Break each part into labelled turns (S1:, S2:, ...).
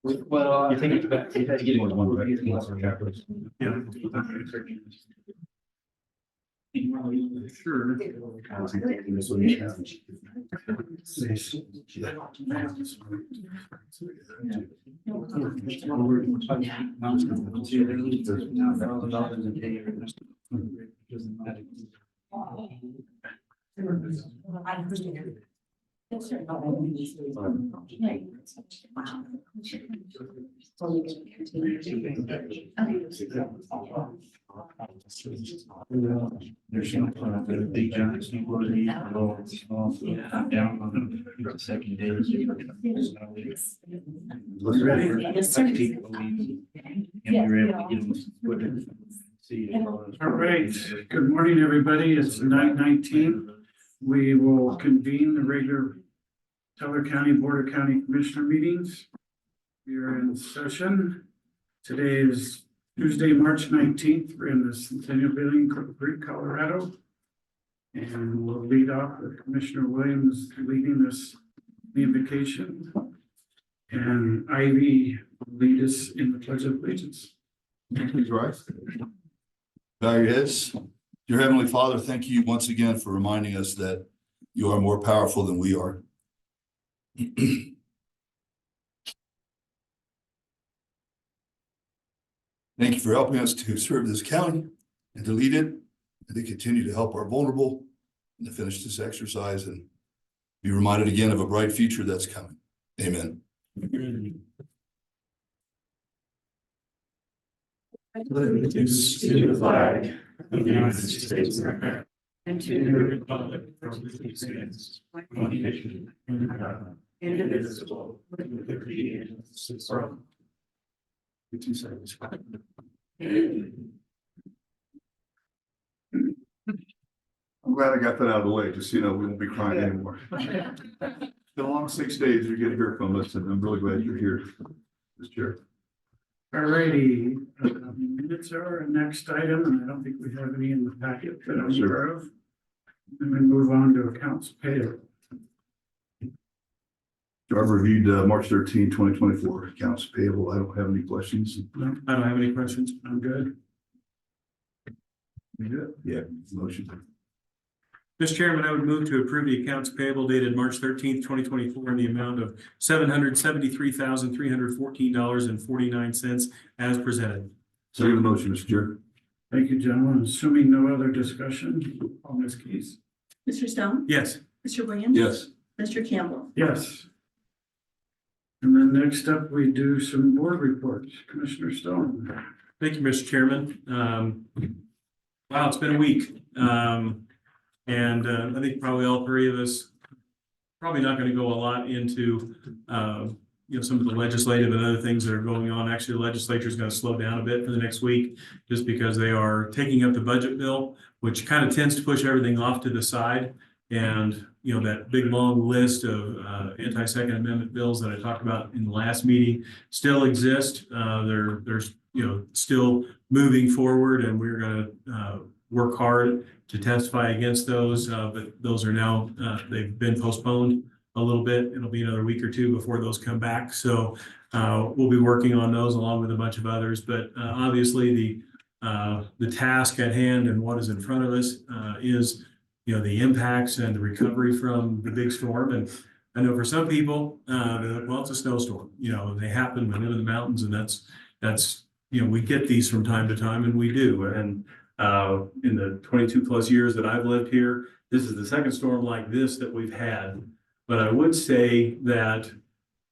S1: Well, I think it's back. You had to get it with one, right?
S2: Yeah. Sure.
S1: There's some big giant snowboard down on the second day.
S3: Yes, sir.
S1: And we were able to get them put in.
S2: All right, good morning, everybody. It's 9:19. We will convene the regular Teller County Board of County Commissioner meetings. We are in session. Today is Tuesday, March 19th. We're in the Centennial Building, Cripple Creek, Colorado. And we'll lead off with Commissioner Williams leading this invocation. And Ivy will lead us in the Pledge of Allegiance.
S4: Please rise. Bow your heads. Dear Heavenly Father, thank you once again for reminding us that you are more powerful than we are. Thank you for helping us to serve this county and to lead it, and to continue to help our vulnerable, and to finish this exercise and be reminded again of a bright future that's coming. Amen.
S3: Allegiance to the flag of the United States of America and to the republic for which it stands, one nation, under God, indivisible, with liberty and justice for all.
S4: I'm glad I got that out of the way, just so you know, we won't be crying anymore. It's been a long 6 days. You're going to hear from us, and I'm really glad you're here, Mr. Chair.
S2: All righty, minutes are our next item, and I don't think we have any in the packet that I'm aware of. And we move on to accounts payable.
S4: I've reviewed March 13, 2024 accounts payable. I don't have any questions.
S2: No, I don't have any questions. I'm good.
S4: Yeah, motion.
S5: Mr. Chairman, I would move to approve the accounts payable dated March 13th, 2024 in the amount of $773,314.49 as presented.
S4: Second the motion, Mr. Chair.
S2: Thank you, gentlemen. Assuming no other discussion on this case.
S3: Mr. Stone?
S5: Yes.
S3: Mr. Williams?
S4: Yes.
S3: Mr. Campbell?
S2: Yes. And then next up, we do some board reports. Commissioner Stone.
S5: Thank you, Mr. Chairman. Wow, it's been a week. And I think probably all three of us probably not going to go a lot into some of the legislative and other things that are going on. Actually, the legislature is going to slow down a bit for the next week just because they are taking up the budget bill, which kind of tends to push everything off to the side. And that big long list of anti-Second Amendment bills that I talked about in the last meeting still exist. They're still moving forward, and we're going to work hard to testify against those, but those are now, they've been postponed a little bit. It'll be another week or two before those come back. So we'll be working on those along with a bunch of others. But obviously the task at hand and what is in front of us is, the impacts and the recovery from the big storm. And I know for some people, they're like, well, it's a snowstorm. They happen. We live in the mountains, and that's we get these from time to time, and we do. And in the 22 plus years that I've lived here, this is the second storm like this that we've had. But I would say that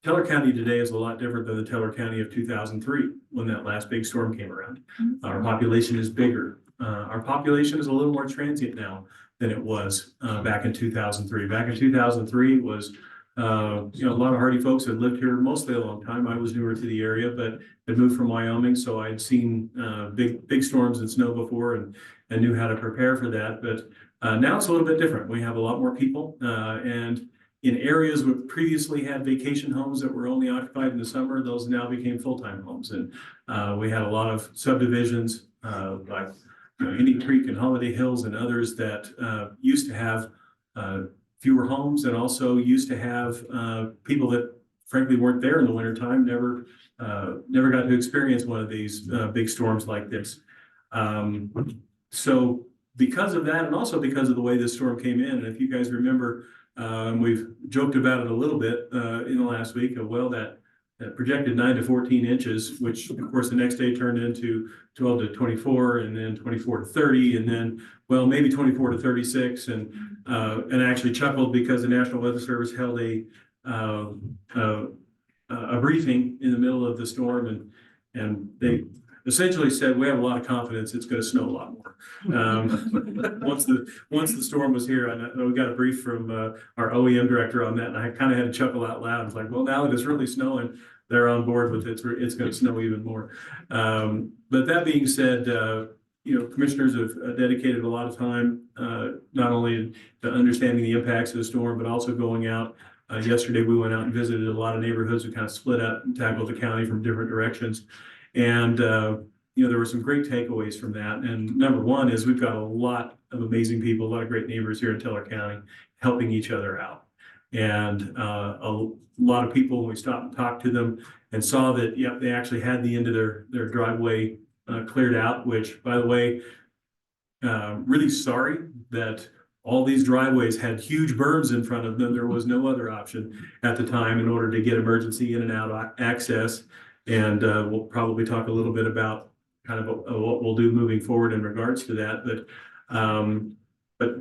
S5: Teller County today is a lot different than the Teller County of 2003 when that last big storm came around. Our population is bigger. Our population is a little more transient now than it was back in 2003. Back in 2003 it was a lot of hardy folks had lived here mostly a long time. I was newer to the area, but had moved from Wyoming, so I'd seen big storms and snow before and knew how to prepare for that. But now it's a little bit different. We have a lot more people, and in areas that previously had vacation homes that were only occupied in the summer, those now became full-time homes. And we had a lot of subdivisions like Indian Creek and Holiday Hills and others that used to have fewer homes, and also used to have people that frankly weren't there in the wintertime, never got to experience one of these big storms like this. So because of that, and also because of the way this storm came in, and if you guys remember, we've joked about it a little bit in the last week of, well, that projected 9 to 14 inches, which of course the next day turned into 12 to 24, and then 24 to 30, and then, well, maybe 24 to 36. And I actually chuckled because the National Weather Service held a briefing in the middle of the storm, and they essentially said, we have a lot of confidence it's going to snow a lot more. Once the storm was here, and we got a brief from our OEM director on that, and I kind of had to chuckle out loud. It's like, well, now that it's really snowing, they're on board with it. It's going to snow even more. But that being said, commissioners have dedicated a lot of time, not only to understanding the impacts of the storm, but also going out. Yesterday, we went out and visited a lot of neighborhoods. We kind of split up and tackled the county from different directions. And, there were some great takeaways from that. And number one is we've got a lot of amazing people, a lot of great neighbors here in Teller County helping each other out. And a lot of people, when we stopped and talked to them and saw that, yep, they actually had the end of their driveway cleared out, which, by the way, really sorry that all these driveways had huge berms in front of them. There was no other option at the time in order to get emergency in and out access. And we'll probably talk a little bit about kind of what we'll do moving forward in regards to that. But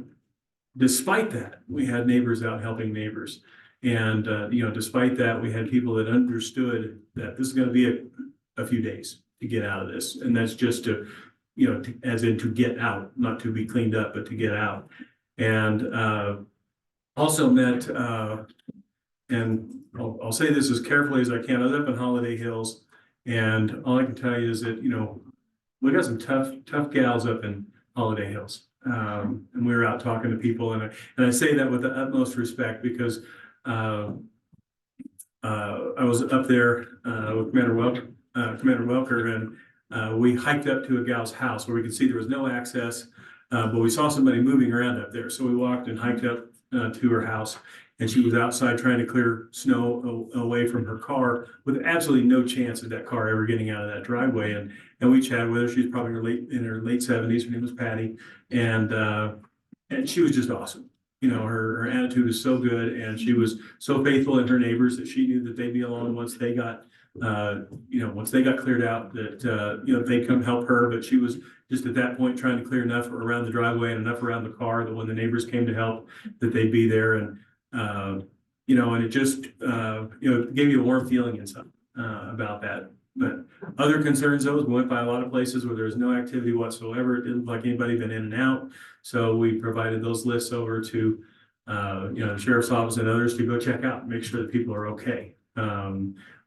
S5: despite that, we had neighbors out helping neighbors. And, despite that, we had people that understood that this is going to be a few days to get out of this. And that's just as in to get out, not to be cleaned up, but to get out. And also met, and I'll say this as carefully as I can. I was up in Holiday Hills, and all I can tell you is that, we got some tough gals up in Holiday Hills. And we were out talking to people, and I say that with the utmost respect because I was up there with Commander Welker, and we hiked up to a gal's house where we could see there was no access, but we saw somebody moving around up there. So we walked and hiked up to her house, and she was outside trying to clear snow away from her car with absolutely no chance of that car ever getting out of that driveway. And we chatted with her. She's probably in her late 70s. Her name was Patty, and she was just awesome. Her attitude was so good, and she was so faithful in her neighbors that she knew that they'd be along once they got cleared out, that they'd come help her. But she was just at that point trying to clear enough around the driveway and enough around the car that when the neighbors came to help, that they'd be there. And and it just gave you a warm feeling inside about that. But other concerns, though, is we went by a lot of places where there was no activity whatsoever. It didn't look like anybody been in and out. So we provided those lists over to the sheriff's office and others to go check out, make sure that people are okay.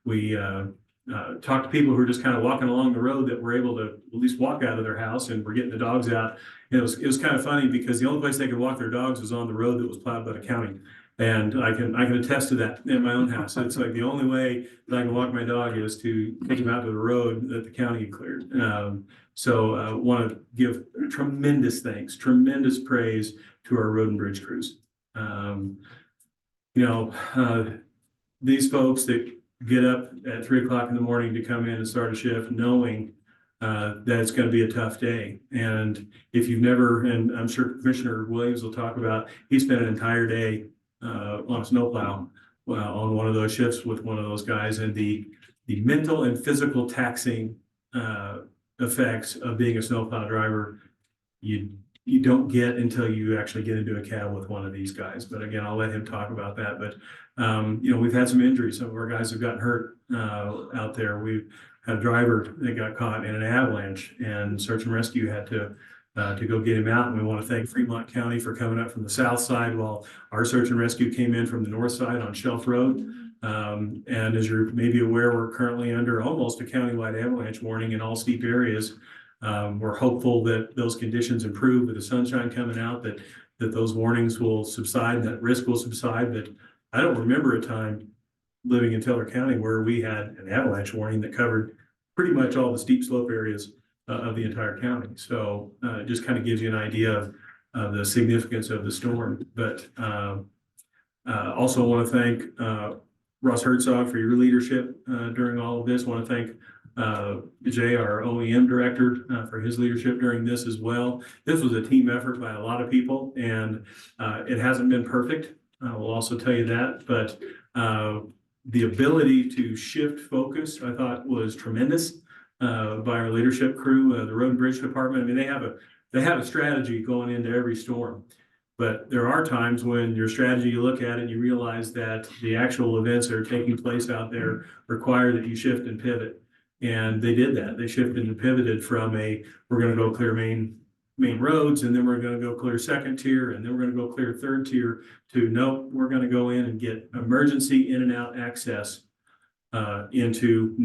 S5: We talked to people who were just kind of walking along the road that were able to at least walk out of their house and were getting the dogs out. It was kind of funny because the only place they could walk their dogs was on the road that was plowed by the county. And I can attest to that in my own house. It's like the only way that I can walk my dog is to take him out to the road that the county had cleared. So I want to give tremendous thanks, tremendous praise to our road and bridge crews. These folks that get up at 3 o'clock in the morning to come in and start a shift knowing that it's going to be a tough day. And if you've never, and I'm sure Commissioner Williams will talk about, he spent an entire day on a snowplow on one of those shifts with one of those guys, and the mental and physical taxing effects of being a snowplow driver, you don't get until you actually get into a cab with one of these guys. But again, I'll let him talk about that. But we've had some injuries. Some of our guys have gotten hurt out there. We've had a driver that got caught in an avalanche, and search and rescue had to go get him out. And we want to thank Fremont County for coming up from the south side while our search and rescue came in from the north side on Shelf Road. And as you're maybe aware, we're currently under almost a countywide avalanche warning in all steep areas. We're hopeful that those conditions improve with the sunshine coming out, that those warnings will subside, that risk will subside. But I don't remember a time living in Teller County where we had an avalanche warning that covered pretty much all the steep slope areas of the entire county. So it just kind of gives you an idea of the significance of the storm. But also want to thank Ross Herzog for your leadership during all of this. Want to thank Jay, our OEM director, for his leadership during this as well. This was a team effort by a lot of people, and it hasn't been perfect. I will also tell you that, but the ability to shift focus, I thought, was tremendous by our leadership crew, the Road and Bridge Department. I mean, they have a strategy going into every storm. But there are times when your strategy, you look at it, and you realize that the actual events that are taking place out there require that you shift and pivot. And they did that. They shifted and pivoted from we're going to go clear main roads, and then we're going to go clear second tier, and then we're going to go clear third tier, to no, we're going to go in and get emergency in and out access into,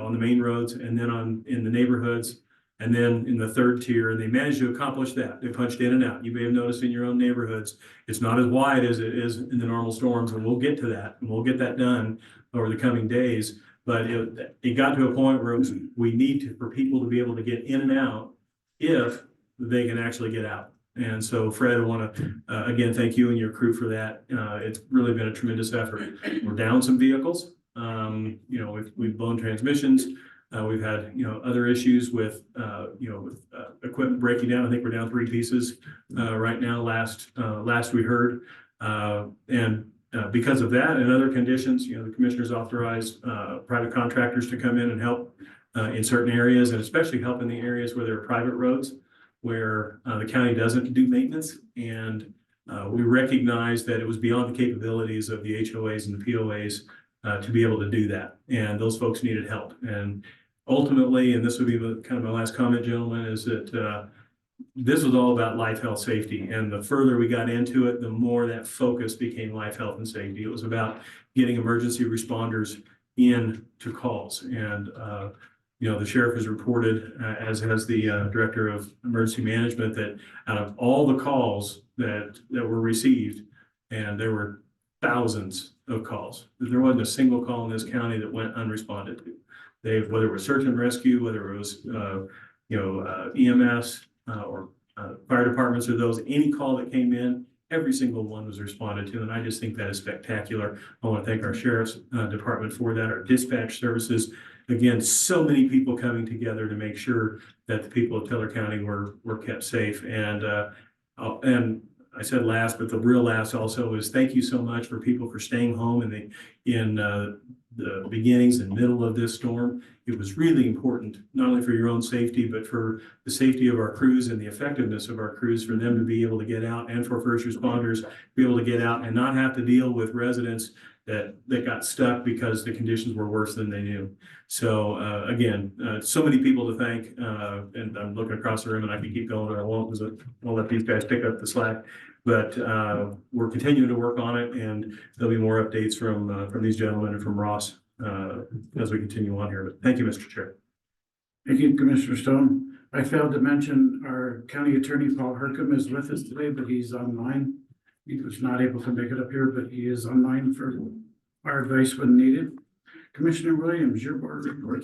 S5: on the main roads, and then in the neighborhoods, and then in the third tier. And they managed to accomplish that. They punched in and out. You may have noticed in your own neighborhoods, it's not as wide as it is in the normal storms, and we'll get to that, and we'll get that done over the coming days. But it got to a point where we need for people to be able to get in and out if they can actually get out. And so, Fred, I want to, again, thank you and your crew for that. It's really been a tremendous effort. We're down some vehicles. We've blown transmissions. We've had, other issues with equipment breaking down. I think we're down 3 pieces right now, last we heard. Because of that and other conditions, the commissioners authorized private contractors to come in and help in certain areas, and especially help in the areas where there are private roads, where the county doesn't do maintenance. And we recognized that it was beyond the capabilities of the HOAs and the POAs to be able to do that. And those folks needed help. And ultimately, and this would be kind of my last comment, gentlemen, is that this was all about life, health, safety. And the further we got into it, the more that focus became life, health, and safety. It was about getting emergency responders in to calls. And, the sheriff has reported, as has the director of emergency management, that out of all the calls that were received, and there were thousands of calls, there wasn't a single call in this county that went unresponded to. Whether it was search and rescue, whether it was, EMS, or fire departments, or any call that came in, every single one was responded to. And I just think that is spectacular. I want to thank our sheriff's department for that, our dispatch services. Again, so many people coming together to make sure that the people of Teller County were kept safe. And I said last, but the real last also is thank you so much for people for staying home in the beginnings and middle of this storm. It was really important, not only for your own safety, but for the safety of our crews and the effectiveness of our crews, for them to be able to get out, and for first responders to be able to get out and not have to deal with residents that got stuck because the conditions were worse than they knew. So again, so many people to thank, and I'm looking across the room, and I can keep going, but I won't, because I'll let these guys pick up the slack. But we're continuing to work on it, and there'll be more updates from these gentlemen and from Ross as we continue on here. But thank you, Mr. Chair.
S2: Thank you, Commissioner Stone. I failed to mention our county attorney, Paul Hercom, is with us today, but he's online. He was not able to make it up here, but he is online for our advice when needed. Commissioner Williams, your board report.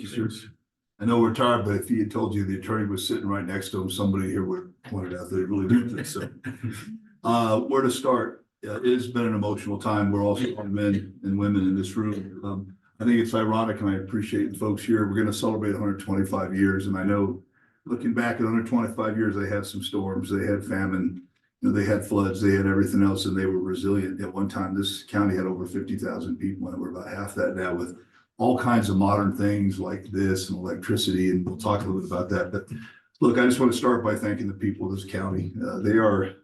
S4: I know we're tired, but if he had told you the attorney was sitting right next to him, somebody here would have pointed out that it really did. So where to start? It has been an emotional time. We're also men and women in this room. I think it's ironic, and I appreciate the folks here. We're going to celebrate 125 years. And I know, looking back at 125 years, they had some storms, they had famine, they had floods, they had everything else, and they were resilient. At one time, this county had over 50,000 people, and we're about half that now, with all kinds of modern things like this and electricity. And we'll talk a little bit about that. But look, I just want to start by thanking the people of this county. They are,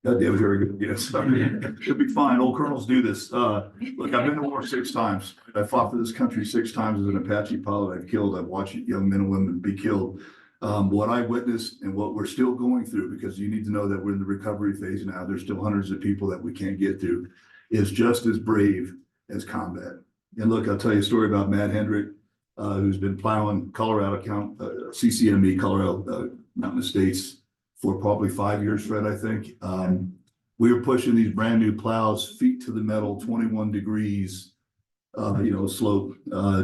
S4: goddamn, very good. Yes, it'll be fine. Old colonels do this. Look, I've been to war 6 times. I fought for this country 6 times as an Apache pilot. I've watched young men and women be killed. What I witnessed and what we're still going through, because you need to know that we're in the recovery phase now. There's still hundreds of people that we can't get to, is just as brave as combat. And look, I'll tell you a story about Matt Hendrick, who's been plowing Colorado CCME, Colorado Mountain Estates, for probably 5 years, Fred, I think. We were pushing these brand new plows, feet to the metal, 21 degrees, slope,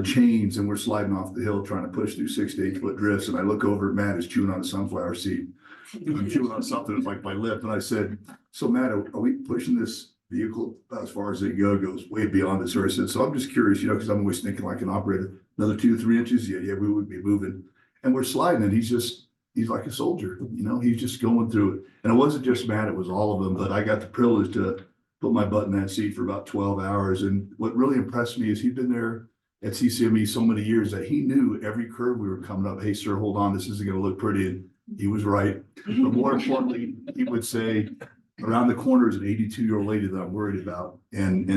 S4: chains, and we're sliding off the hill trying to push through 6 to 8 foot drifts. And I look over at Matt, who's chewing on a sunflower seed. I'm chewing on something that's like my lip. And I said, so Matt, are we pushing this vehicle, as far as it goes way beyond the source. So I'm just curious, because I'm always thinking like an operator, another 2 to 3 inches. Yeah, we would be moving, and we're sliding it. He's like a soldier, he's just going through it. And it wasn't just Matt, it was all of them, but I got the privilege to put my butt in that seat for about 12 hours. And what really impressed me is he'd been there at CCME so many years that he knew every curve we were coming up. Hey, sir, hold on, this isn't going to look pretty. And he was right. But more importantly, he would say, around the corner is an 82-year-old lady that I'm worried about. And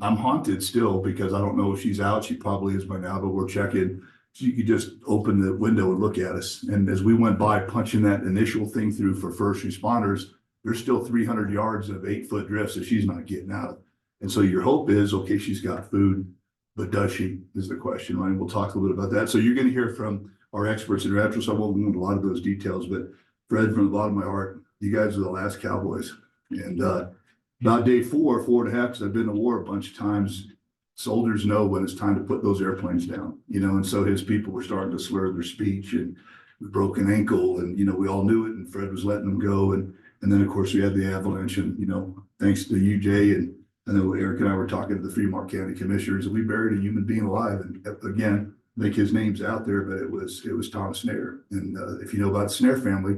S4: I'm haunted still because I don't know if she's out. She probably is by now, but we're checking. So you could just open the window and look at us. And as we went by punching that initial thing through for first responders, there's still 300 yards of 8-foot drifts that she's not getting out of. And so your hope is, okay, she's got food, but does she, is the question, right? We'll talk a little bit about that. So you're going to hear from our experts in retro, so I won't go into a lot of those details, but Fred, from the bottom of my heart, you guys are the last cowboys. And about day 4.5, because I've been to war a bunch of times, soldiers know when it's time to put those airplanes down, and so his people were starting to slur their speech and broken ankle, and we all knew it, and Fred was letting them go, and then of course we had the avalanche, and thanks to you, Jay, and I know Eric and I were talking to the Fremont County commissioners, and we buried a human being alive, and again, I think his name's out there, but it was Thomas Snare, and if you know about the Snare family,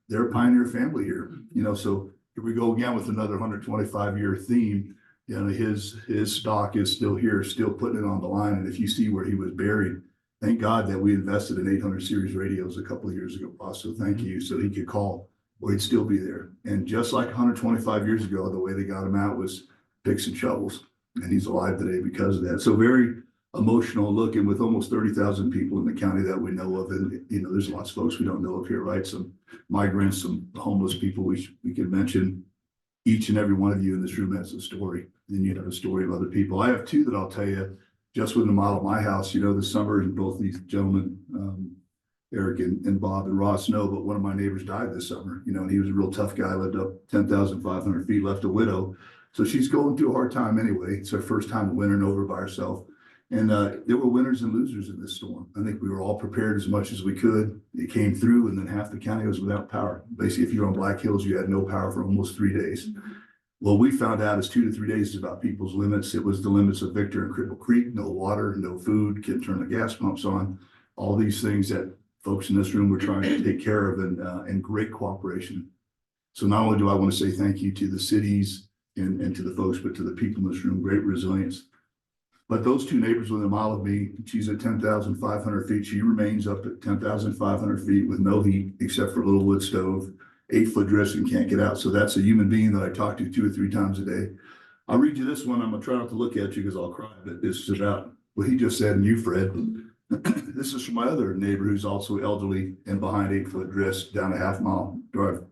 S4: they're a pioneer family here, so here we go again with another 125-year theme. His stock is still here, still putting it on the line. And if you see where he was buried, thank God that we invested in 800 series radios a couple of years ago, boss. So thank you. So he could call, or he'd still be there. And just like 125 years ago, the way they got him out was picks and shovels. And he's alive today because of that. So very emotional look. And with almost 30,000 people in the county that we know of, and there's lots of folks we don't know of here, right? Some migrants, some homeless people we could mention. Each and every one of you in this room has a story, and you have a story of other people. I have 2 that I'll tell you just within a mile of my house. This summer, and both these gentlemen, Eric and Bob and Ross know, but one of my neighbors died this summer, and he was a real tough guy, lived up 10,500 feet, left a widow. So she's going through a hard time anyway. It's her first time wintering over by herself. And there were winners and losers in this storm. I think we were all prepared as much as we could. It came through, and then half the county was without power. Basically, if you're on Black Hills, you had no power for almost 3 days. Well, we found out is 2 to 3 days is about people's limits. It was the limits of Victor and Cripple Creek, no water, no food, can't turn the gas pumps on. All these things that folks in this room were trying to take care of, and great cooperation. So not only do I want to say thank you to the cities and to the folks, but to the people in this room, great resilience. But those 2 neighbors within a mile of me, she's at 10,500 feet. She remains up at 10,500 feet with no heat except for a little wood stove, 8-foot drifts, and can't get out. So that's a human being that I talk to 2 or 3 times a day. I'll read you this one. I'm going to try not to look at you because I'll cry, but this is about what he just said, and you, Fred. This is from my other neighbor who's also elderly and behind 8-foot drifts down a half-mile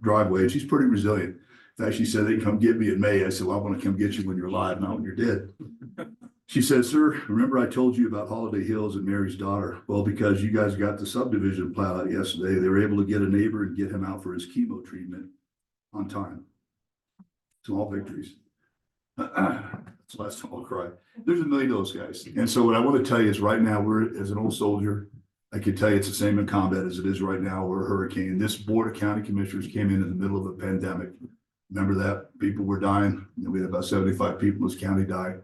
S4: driveway. And she's pretty resilient. In fact, she said they can come get me in May. I said, well, I want to come get you when you're alive, not when you're dead. She said, sir, remember I told you about Holiday Hills and Mary's daughter? Well, because you guys got the subdivision plowed out yesterday, they were able to get a neighbor and get him out for his chemo treatment on time. Small victories. That's the last time I'll cry. There's a million of those guys. And so what I want to tell you is right now, we're, as an old soldier, I can tell you it's the same in combat as it is right now. We're a hurricane. This board of county commissioners came in the middle of a pandemic. Remember that? People were dying. We had about 75 people in this county die.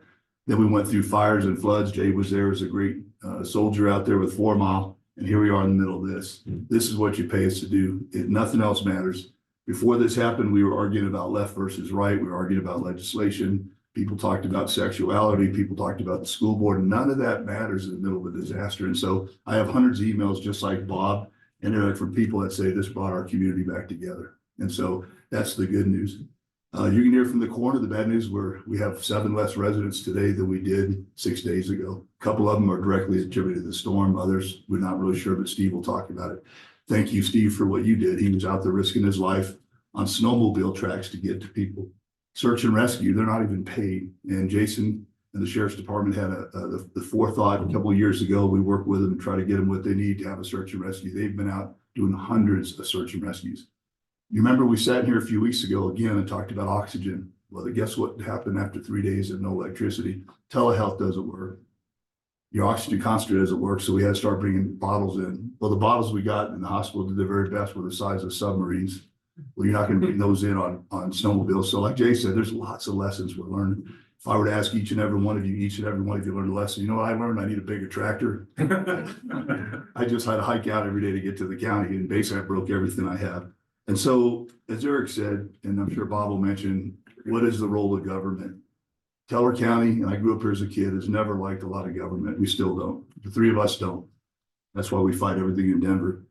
S4: Then we went through fires and floods. Jay was there as a great soldier out there with 4 Mile. And here we are in the middle of this. This is what you pay us to do. Nothing else matters. Before this happened, we were arguing about left versus right. We were arguing about legislation. People talked about sexuality. People talked about the school board. None of that matters in the middle of a disaster. And so I have hundreds of emails just like Bob and Eric from people that say this brought our community back together. And so that's the good news. You can hear from the corner, the bad news, where we have 7 less residents today than we did 6 days ago. A couple of them are directly attributed to the storm. Others, we're not really sure, but Steve will talk about it. Thank you, Steve, for what you did. He was out there risking his life on snowmobile tracks to get to people. Search and rescue, they're not even paid. And Jason and the sheriff's department had the forethought a couple of years ago. We worked with them and try to get them what they need to have a search and rescue. They've been out doing hundreds of search and rescues. You remember we sat here a few weeks ago again and talked about oxygen. Well, guess what happened after 3 days of no electricity? Telehealth doesn't work. Your oxygen concentrator doesn't work, so we had to start bringing bottles in. Well, the bottles we got in the hospital did their very best were the size of submarines. Well, you're not gonna bring those in on snowmobiles. So like Jay said, there's lots of lessons we're learning. If I were to ask each and every one of you learned a lesson, you know what I learned? I need a bigger tractor. I just had to hike out every day to get to the county, and basically I broke everything I have. And so, as Eric said, and I'm sure Bob will mention, what is the role of government? Teller County, and I grew up here as a kid, has never liked a lot of government. We still don't. The three of us don't. That's why we fight everything in Denver.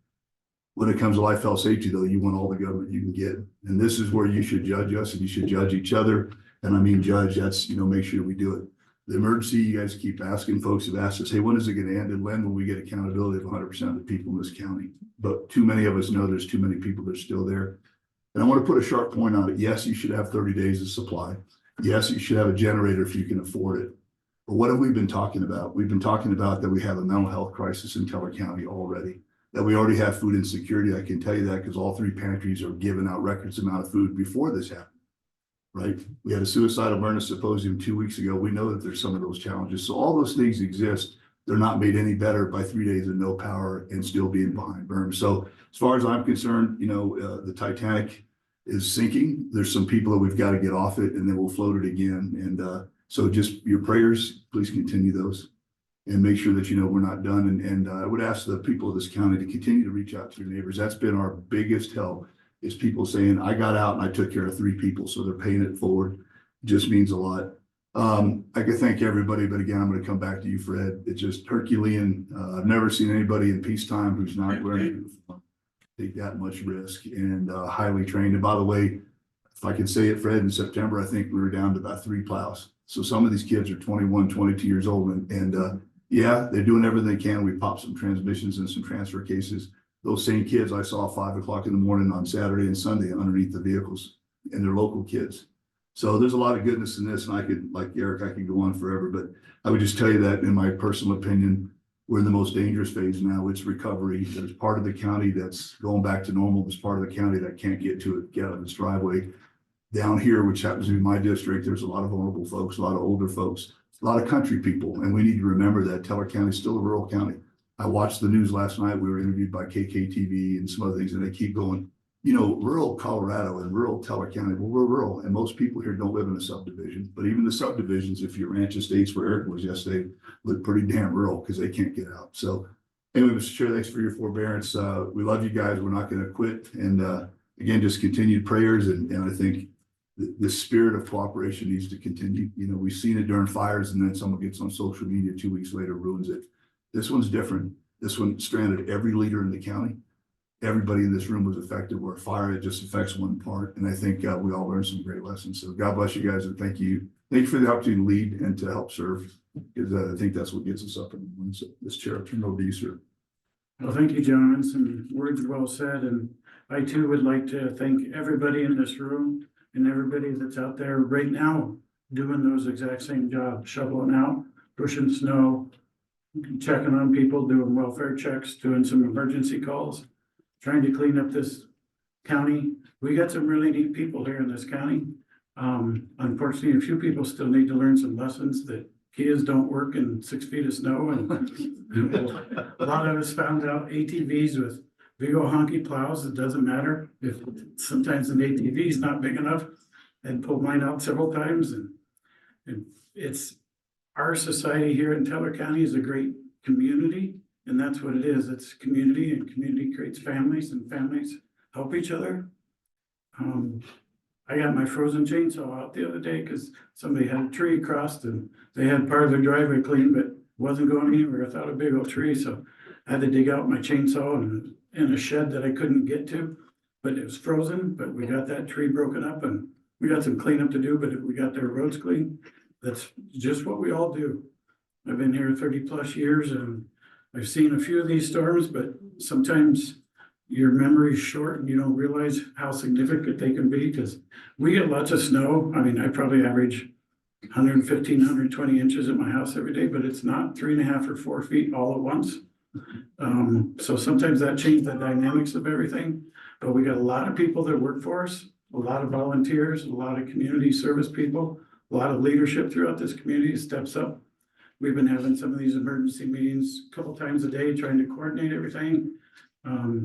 S4: When it comes to life, health, safety, though, you want all the government you can get. And this is where you should judge us, and you should judge each other. And I mean, judge, that's, make sure we do it. The emergency, you guys keep asking, folks have asked us, hey, when is it gonna end? And when will we get accountability of 100% of the people in this county? But too many of us know there's too many people that are still there. And I want to put a sharp point on it. Yes, you should have 30 days of supply. Yes, you should have a generator if you can afford it. But what have we been talking about? We've been talking about that we have a mental health crisis in Teller County already, that we already have food insecurity. I can tell you that because all three pantries are giving out records amount of food before this happened. Right? We had a suicide awareness symposium 2 weeks ago. We know that there's some of those challenges. So all those things exist. They're not made any better by 3 days of no power and still being behind berm. So as far as I'm concerned, the Titanic is sinking. There's some people that we've got to get off it, and then we'll float it again. And so just your prayers, please continue those and make sure that we're not done. And I would ask the people of this county to continue to reach out to your neighbors. That's been our biggest help, is people saying, I got out and I took care of 3 people. So they're paying it forward. It just means a lot. I could thank everybody, but again, I'm going to come back to you, Fred. It's just Herculean. I've never seen anybody in peacetime who's not wearing a uniform take that much risk, and highly trained. And by the way, if I can say it, Fred, in September, I think we were down to about 3 plows. So some of these kids are 21, 22 years old, and yeah, they're doing everything they can. We popped some transmissions and some transfer cases. Those same kids I saw 5 o'clock in the morning on Saturday and Sunday underneath the vehicles, and they're local kids. So there's a lot of goodness in this, and I could, like Eric, I could go on forever, but I would just tell you that in my personal opinion, we're in the most dangerous phase now. It's recovery. There's part of the county that's going back to normal. There's part of the county that can't get out of its driveway. Down here, which happens to be my district, there's a lot of vulnerable folks, a lot of older folks, a lot of country people, and we need to remember that Teller County is still a rural county. I watched the news last night. We were interviewed by KKTV and some other things, and they keep going, rural Colorado and rural Teller County. Well, we're rural, and most people here don't live in a subdivision. But even the subdivisions, if your ranch estates where Eric was yesterday, look pretty damn rural because they can't get out. So anyway, Mr. Chair, thanks for your forbearance. We love you guys. We're not going to quit. And again, just continued prayers. And I think the spirit of cooperation needs to continue. We've seen it during fires, and then someone gets on social media 2 weeks later, ruins it. This one's different. This one stranded every leader in the county. Everybody in this room was affected. Where fire, it just affects one part. And I think we all learned some great lessons. So God bless you guys, and thank you. Thank you for the opportunity to lead and to help serve, because I think that's what gets us up in the morning. So this chair, I'll turn it over to you, sir.
S2: Well, thank you, gentlemen. Some words well said. And I too would like to thank everybody in this room and everybody that's out there right now doing those exact same jobs, shoveling out, pushing snow, checking on people, doing welfare checks, doing some emergency calls, trying to clean up this county. We got some really neat people here in this county. Unfortunately, a few people still need to learn some lessons that kids don't work in 6 feet of snow. And a lot of us found out ATVs with big old honky plows, it doesn't matter if sometimes an ATV is not big enough, and pulled mine out several times. And it's our society here in Teller County is a great community. And that's what it is. It's community, and community creates families, and families help each other. I got my frozen chainsaw out the other day because somebody had a tree crossed and they had part of their driveway clean, but wasn't going anywhere without a big old tree. So I had to dig out my chainsaw in a shed that I couldn't get to, but it was frozen. But we got that tree broken up, and we got some cleanup to do, but we got their roads clean. That's just what we all do. I've been here 30 plus years, and I've seen a few of these storms, but sometimes your memory is short and you don't realize how significant they can be, because we get lots of snow. I mean, I probably average 115, 120 inches at my house every day, but it's not 3.5 or 4 feet all at once. So sometimes that changes the dynamics of everything, but we got a lot of people that work for us, a lot of volunteers, a lot of community service people, a lot of leadership throughout this community steps up. We've been having some of these emergency meetings a couple times a day, trying to coordinate everything.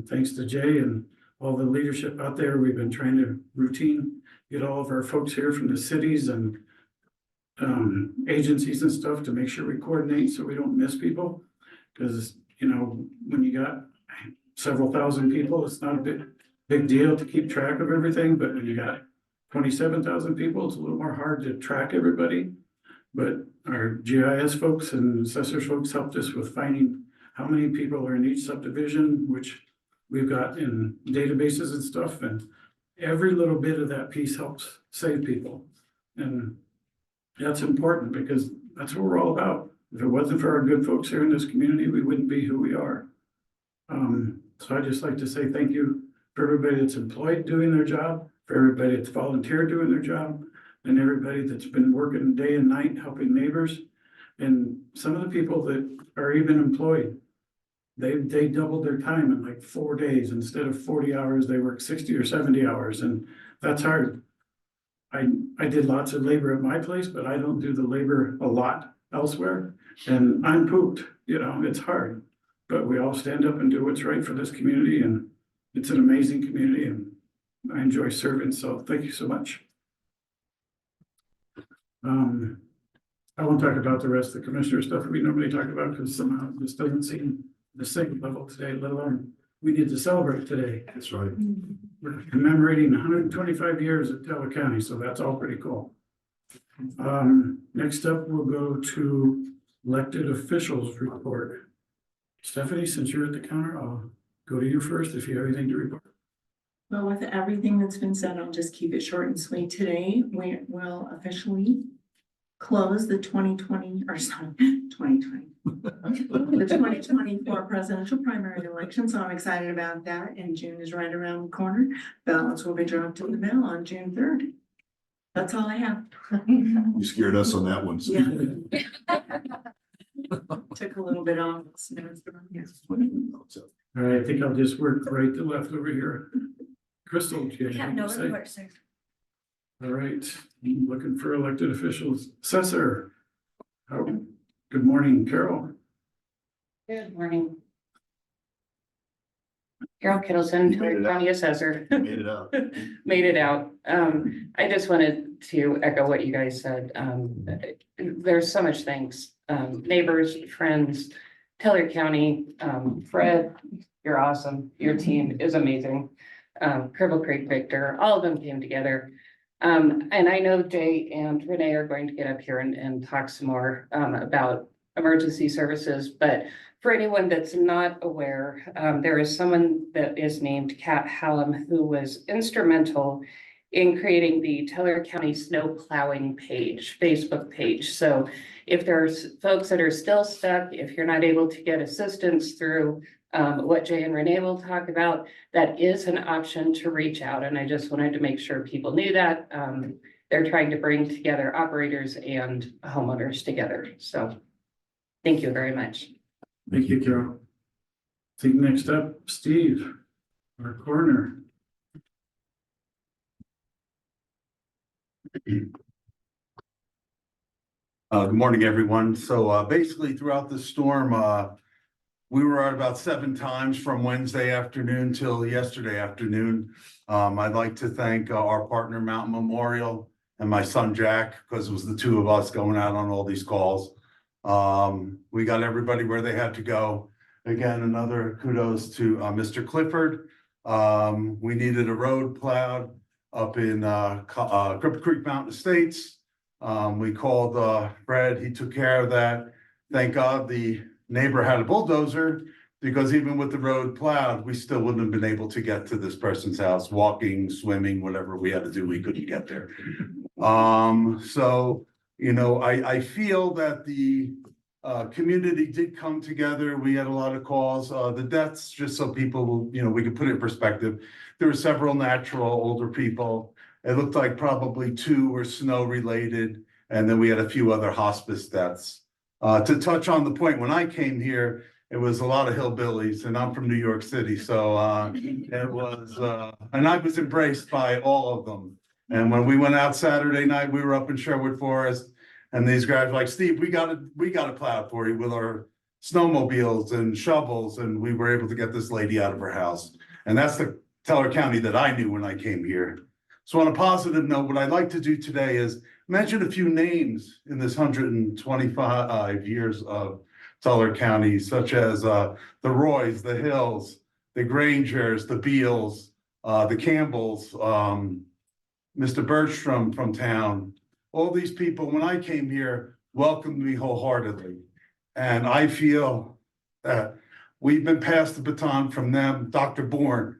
S2: Thanks to Jay and all the leadership out there. We've been trying to get all of our folks here from the cities and agencies and stuff to make sure we coordinate so we don't miss people. Because, you know, when you got several thousand people, it's not a big deal to keep track of everything, but when you got 27,000 people, it's a little more hard to track everybody. But our GIS folks and assessors folks helped us with finding how many people are in each subdivision, which we've got in databases and stuff, and every little bit of that piece helps save people. And that's important because that's what we're all about. If it wasn't for our good folks here in this community, we wouldn't be who we are. So I'd just like to say thank you for everybody that's employed doing their job, for everybody that's volunteered doing their job, and everybody that's been working day and night helping neighbors. And some of the people that are even employed, they doubled their time in like 4 days. Instead of 40 hours, they work 60 or 70 hours, and that's hard. I did lots of labor at my place, but I don't do the labor a lot elsewhere, and I'm pooped, you know, it's hard. But we all stand up and do what's right for this community, and it's an amazing community, and I enjoy serving, so thank you so much. I won't talk about the rest of the commissioner stuff we normally talk about, because somehow this doesn't seem the same level today, let alone we need to celebrate today.
S4: That's right.
S2: We're commemorating 125 years of Teller County, so that's all pretty cool. Next up, we'll go to elected officials report. Stephanie, since you're at the counter, I'll go to you first if you have anything to report.
S3: Well, with everything that's been said, I'll just keep it short and sweet. Today, we will officially close the 2020, or sorry, 2020. The 2024 presidential primary election, so I'm excited about that, and June is right around the corner. Ballots will be dropped in the mail on June 3rd. That's all I have.
S4: You scared us on that one. so.
S3: Yeah. Took a little bit off.
S2: All right, I think I'll just work right to left over here. Crystal, do you have anything to say?
S6: report, sir.
S2: All right, looking for elected officials. Assessor. Oh, good morning, Carol.
S6: Good morning. Carol Kittleson,
S4: You made it
S6: Teller
S4: out.
S6: County Assessor.
S4: Made it out.
S6: Made it out. I just wanted to echo what you guys said. There's so much thanks. Neighbors, friends, Teller County, Fred, you're awesome. Your team is amazing. Cribble Creek Victor, all of them came together. And I know Jay and Renee are going to get up here and talk some more about emergency services, but for anyone that's not aware, there is someone that is named Kat Hallam who was instrumental in creating the Teller County Snow Plowing page, Facebook page. So if there's folks that are still stuck, if you're not able to get assistance through what Jay and Renee will talk about, that is an option to reach out. And I just wanted to make sure people knew that. They're trying to bring together operators and homeowners together. So thank you very much.
S2: Thank you, Carol. I think next up, Steve, our coroner.
S7: Good morning, everyone. So basically throughout the storm, we were out about 7 times from Wednesday afternoon till yesterday afternoon. I'd like to thank our partner Mountain Memorial and my son Jack, because it was the two of us going out on all these calls. We got everybody where they had to go. Again, another kudos to Mr. Clifford. We needed a road plowed up in Cripple Creek Mountain Estates. We called Fred, he took care of that. Thank God the neighbor had a bulldozer, because even with the road plowed, we still wouldn't have been able to get to this person's house, walking, swimming, whatever we had to do, we couldn't get there. So, you know, I feel that the community did come together. We had a lot of calls. The deaths, just so people will, you know, we can put it in perspective. There were several natural older people. It looked like probably 2 were snow related, and then we had a few other hospice deaths. To touch on the point, when I came here, it was a lot of hillbillies, and I'm from New York City, so it was, and I was embraced by all of them. And when we went out Saturday night, we were up in Sherwood Forest, and these guys were like, Steve, we got a plow for you with our snowmobiles and shovels, and we were able to get this lady out of her house. And that's the Teller County that I knew when I came here. So on a positive note, what I'd like to do today is mention a few names in this 125 years of Teller County, such as the Roys, the Hills, the Grangers, the Beals, the Campbells, Mr. Bergstrom from town. All these people, when I came here, welcomed me wholeheartedly. And I feel that we've been passed the baton from them, Dr. Bourne,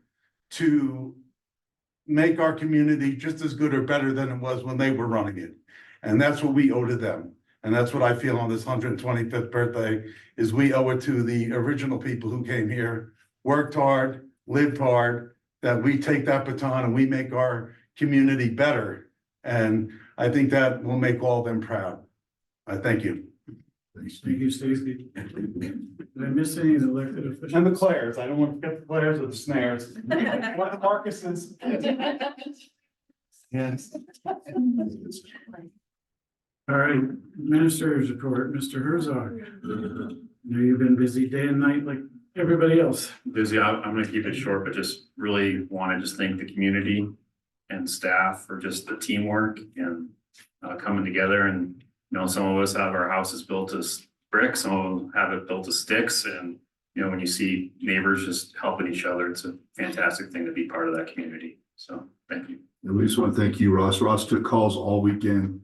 S7: to make our community just as good or better than it was when they were running it. And that's what we owe to them. And that's what I feel on this 125th birthday, is we owe it to the original people who came here, worked hard, lived hard, that we take that baton and we make our community better. And I think that will make all of them proud. I thank you.
S2: Thank you, Stacy. Did I miss any of the elected officials?
S8: And the Claires, I don't want to forget the Claires or the Snares. One of the Marcuses. Yes.
S2: All right, minister's report, Mr. Herzog. Know you've been busy day and night like everybody else.
S1: Busy, I'm gonna keep it short, but just really want to just thank the community and staff for just the teamwork and coming together. And you know, some of us have our houses built as bricks, some of them have it built as sticks. And you know, when you see neighbors just helping each other, it's a fantastic thing to be part of that community. So thank you.
S4: And we just want to thank you, Ross. Ross took calls all weekend.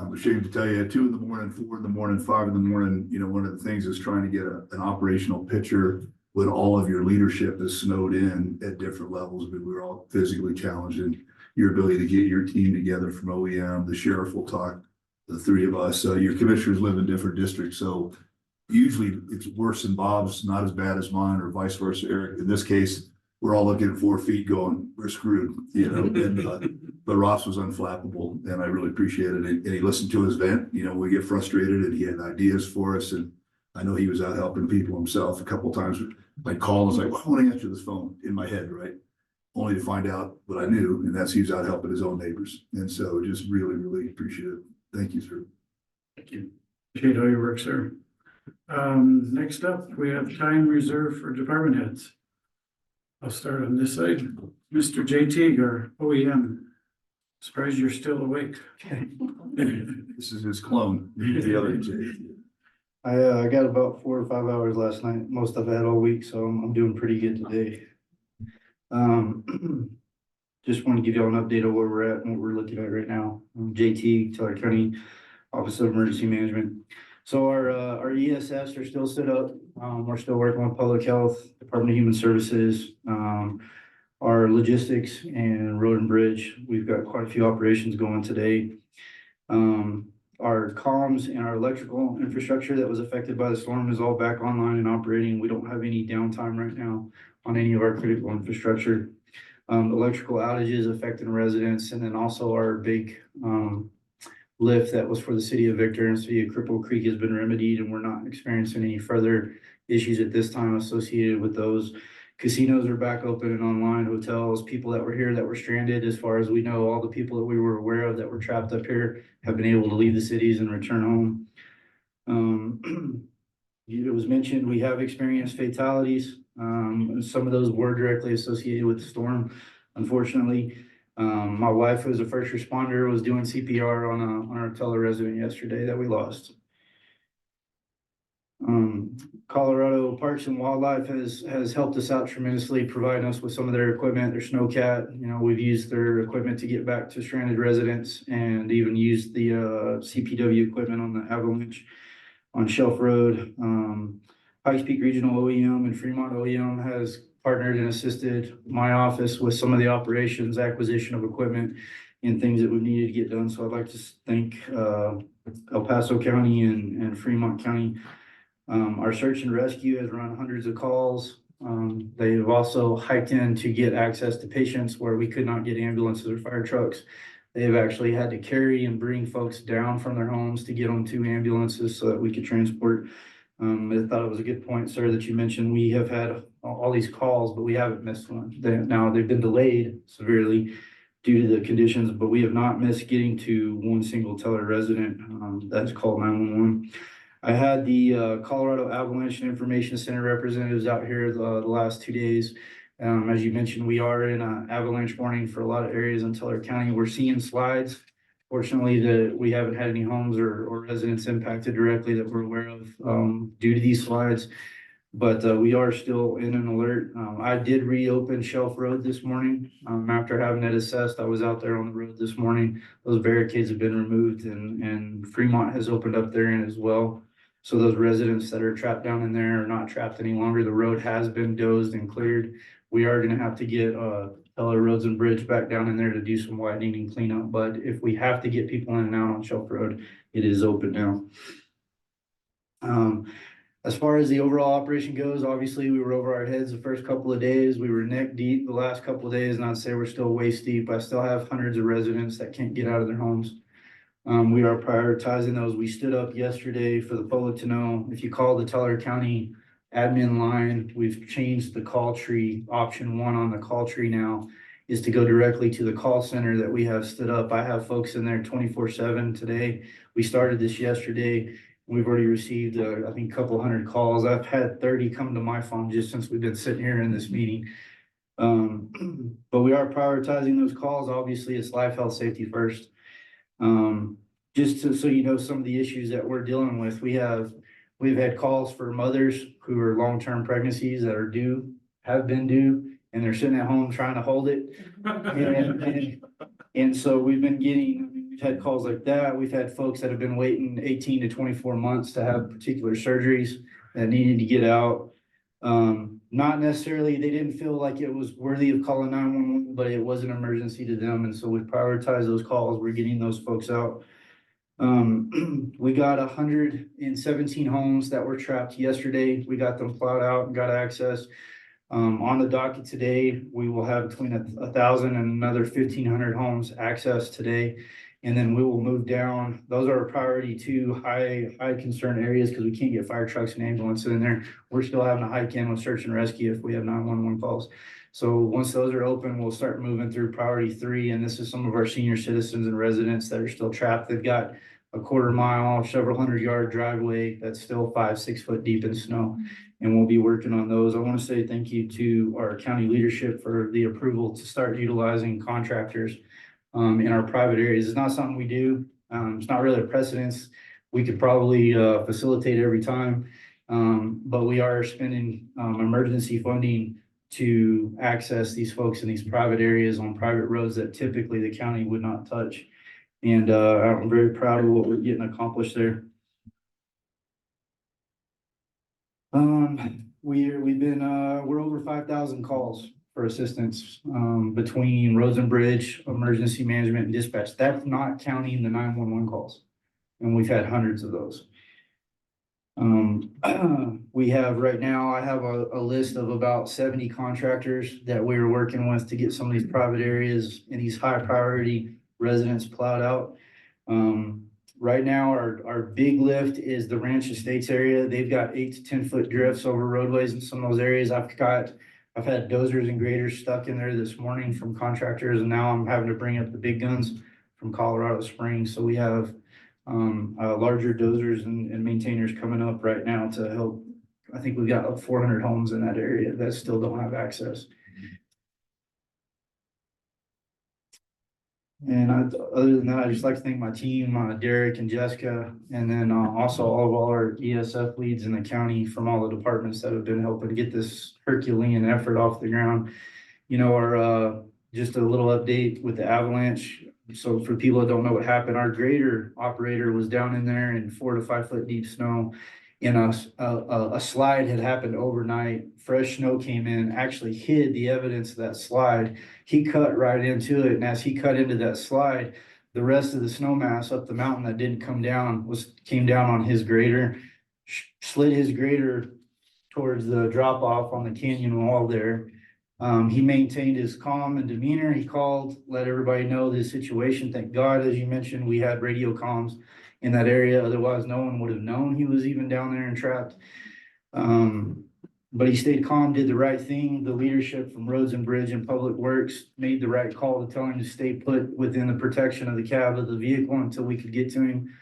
S4: I'm ashamed to tell you, at 2 a.m, 4 a.m, 5 a.m, you know, one of the things is trying to get an operational picture when all of your leadership is snowed in at different levels, but we're all physically challenged, and your ability to get your team together from OEM, the sheriff will talk, the three of us, your commissioners live in different districts. So usually it's worse than Bob's, not as bad as mine, or vice versa, Eric. In this case, we're all looking at 4 feet going, we're screwed, you know, and, but Ross was unflappable, and I really appreciated it. And he listened to his vent. You know, we get frustrated, and he had ideas for us. And I know he was out helping people himself a couple of times. I'd call and was like, well, I want to answer this phone in my head, right? Only to find out what I knew, and that's he was out helping his own neighbors. And so just really, really appreciate it. Thank you, sir.
S1: Thank you.
S2: Appreciate all your work, sir. Next up, we have time reserved for department heads. I'll start on this side. Mr. JT, our OEM. Surprised you're still awake.
S4: This is his clone, the other Jay.
S9: I got about 4 or 5 hours last night, most I've had all week, so I'm doing pretty good today. Just want to give you all an update of where we're at and what we're looking at right now. JT, Teller County Office of Emergency Management. So our ESFs are still set up. We're still working with Public Health, Department of Human Services, our logistics and road and bridge. We've got quite a few operations going today. Our comms and our electrical infrastructure that was affected by the storm is all back online and operating. We don't have any downtime right now on any of our critical infrastructure. Electrical outages affecting residents, and then also our big lift that was for the city of Victor and city of Cripple Creek has been remedied, and we're not experiencing any further issues at this time associated with those. Casinos are back open and online, hotels, people that were here that were stranded, as far as we know, all the people that we were aware of that were trapped up here have been able to leave the cities and return home. It was mentioned we have experienced fatalities. Some of those were directly associated with the storm, unfortunately. My wife, who was a first responder, was doing CPR on our Teller resident yesterday that we lost. Colorado Parks and Wildlife has helped us out tremendously, providing us with some of their equipment, their snowcat. You know, we've used their equipment to get back to stranded residents, and even used the CPW equipment on the avalanche on Shelf Road. Pikes Peak Regional OEM and Fremont OEM has partnered and assisted my office with some of the operations, acquisition of equipment, and things that we needed to get done. So I'd like to thank El Paso County and Fremont County. Our search and rescue has run hundreds of calls. They've also hiked in to get access to patients where we could not get ambulances or fire trucks. They've actually had to carry and bring folks down from their homes to get them to ambulances so that we could transport. I thought it was a good point, sir, that you mentioned we have had all these calls, but we haven't missed one. Now they've been delayed severely due to the conditions, but we have not missed getting to one single Teller resident that's called 911. I had the Colorado Avalanche and Information Center representatives out here the last 2 days, As you mentioned, we are in a avalanche warning for a lot of areas in Teller County. We're seeing slides. Fortunately, we haven't had any homes or residents impacted directly that we're aware of, due to these slides. But, we are still in an alert. I did reopen Shelf Road this morning. After having it assessed, I was out there on the road this morning. Those barricades have been removed and Fremont has opened up their end as well. So those residents that are trapped down in there are not trapped any longer. The road has been dozed and cleared. We are gonna have to get, Teller Roads and Bridge back down in there to do some widening and cleanup, but if we have to get people in and out on Shelf Road, it is open now. As far as the overall operation goes, obviously, we were over our heads the first couple of days. We were neck deep the last couple of days, and I'd say we're still waist deep. I still have hundreds of residents that can't get out of their homes. We are prioritizing those. We stood up yesterday for the public to know, if you call the Teller County admin line, we've changed the call tree. Option 1 on the call tree now is to go directly to the call center that we have stood up. I have folks in there 24/7 today. We started this yesterday. We've already received, I think, a couple hundred calls. I've had 30 come to my phone just since we've been sitting here in this meeting. But we are prioritizing those calls. Obviously, it's life, health, safety first. So you know, some of the issues that we're dealing with, we've had calls for mothers who are long-term pregnancies that have been due, and they're sitting at home trying to hold it. And so we've had calls like that. We've had folks that have been waiting 18 to 24 months to have particular surgeries that needed to get out. Not necessarily, they didn't feel like it was worthy of calling 911, but it was an emergency to them. And so we prioritize those calls. We're getting those folks out. We got 117 homes that were trapped yesterday. We got them plowed out and got access. On the docket today, we will have between 1,000 and another 1,500 homes access today. And then we will move down. Those are priority 2 high concern areas because we can't get fire trucks and ambulances in there. We're still having to hike in with search and rescue if we have 911 calls. So once those are open, we'll start moving through priority 3. And this is some of our senior citizens and residents that are still trapped. They've got a quarter-mile, several hundred-yard driveway that's still 5-6 foot deep in snow. And we'll be working on those. I want to say thank you to our county leadership for the approval to start utilizing contractors in our private areas. It's not something we do. It's not really a precedence. We could probably facilitate every time. But we are spending emergency funding to access these folks in these private areas on private roads that typically the county would not touch. And I'm very proud of what we're getting accomplished there. We're over 5,000 calls for assistance between Roads and Bridge, emergency management, and dispatch. That's not counting the 911 calls, and we've had hundreds of those. We have right now, I have a list of about 70 contractors that we're working with to get some of these private areas and these high priority residents plowed out. Right now, our big lift is the Ranch Estates area. They've got 8 to 10 foot drifts over roadways in some of those areas. I've had dozers and graders stuck in there this morning from contractors, and now I'm having to bring up the big guns from Colorado Springs. So we have larger dozers and maintainers coming up right now to help. I think we've got 400 homes in that area that still don't have access. And other than that, I just like to thank my team, Derek and Jessica, and then also all of our ESF leads in the county from all the departments that have been helping to get this Herculean effort off the ground. You know, just a little update with the avalanche. So for people that don't know what happened, our grader operator was down in there in 4 to 5 foot deep snow. And a slide had happened overnight. Fresh snow came in, actually hid the evidence of that slide. He cut right into it, and as he cut into that slide, the rest of the snow mass up the mountain that didn't come down came down on his grader, slid his grader towards the drop off on the canyon wall there. He maintained his calm and demeanor. He called, let everybody know the situation. Thank God, as you mentioned, we had radio comms in that area. Otherwise, no one would have known he was even down there and trapped. But he stayed calm, did the right thing. The leadership from Roads and Bridge and Public Works made the right call to tell him to stay put within the protection of the cab of the vehicle until we could get to him.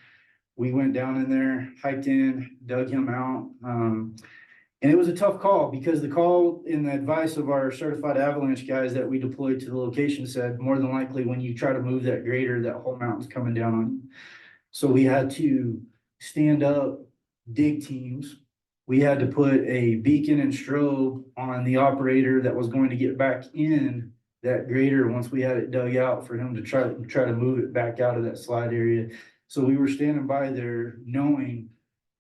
S9: We went down in there, hiked in, dug him out. And it was a tough call because the call and the advice of our certified avalanche guys that we deployed to the location said, more than likely, when you try to move that grader, that whole mountain's coming down on you. So we had to stand up dig teams. We had to put a beacon and strobe on the operator that was going to get back in that grader once we had it dug out for him to try to move it back out of that slide area. So we were standing by there knowing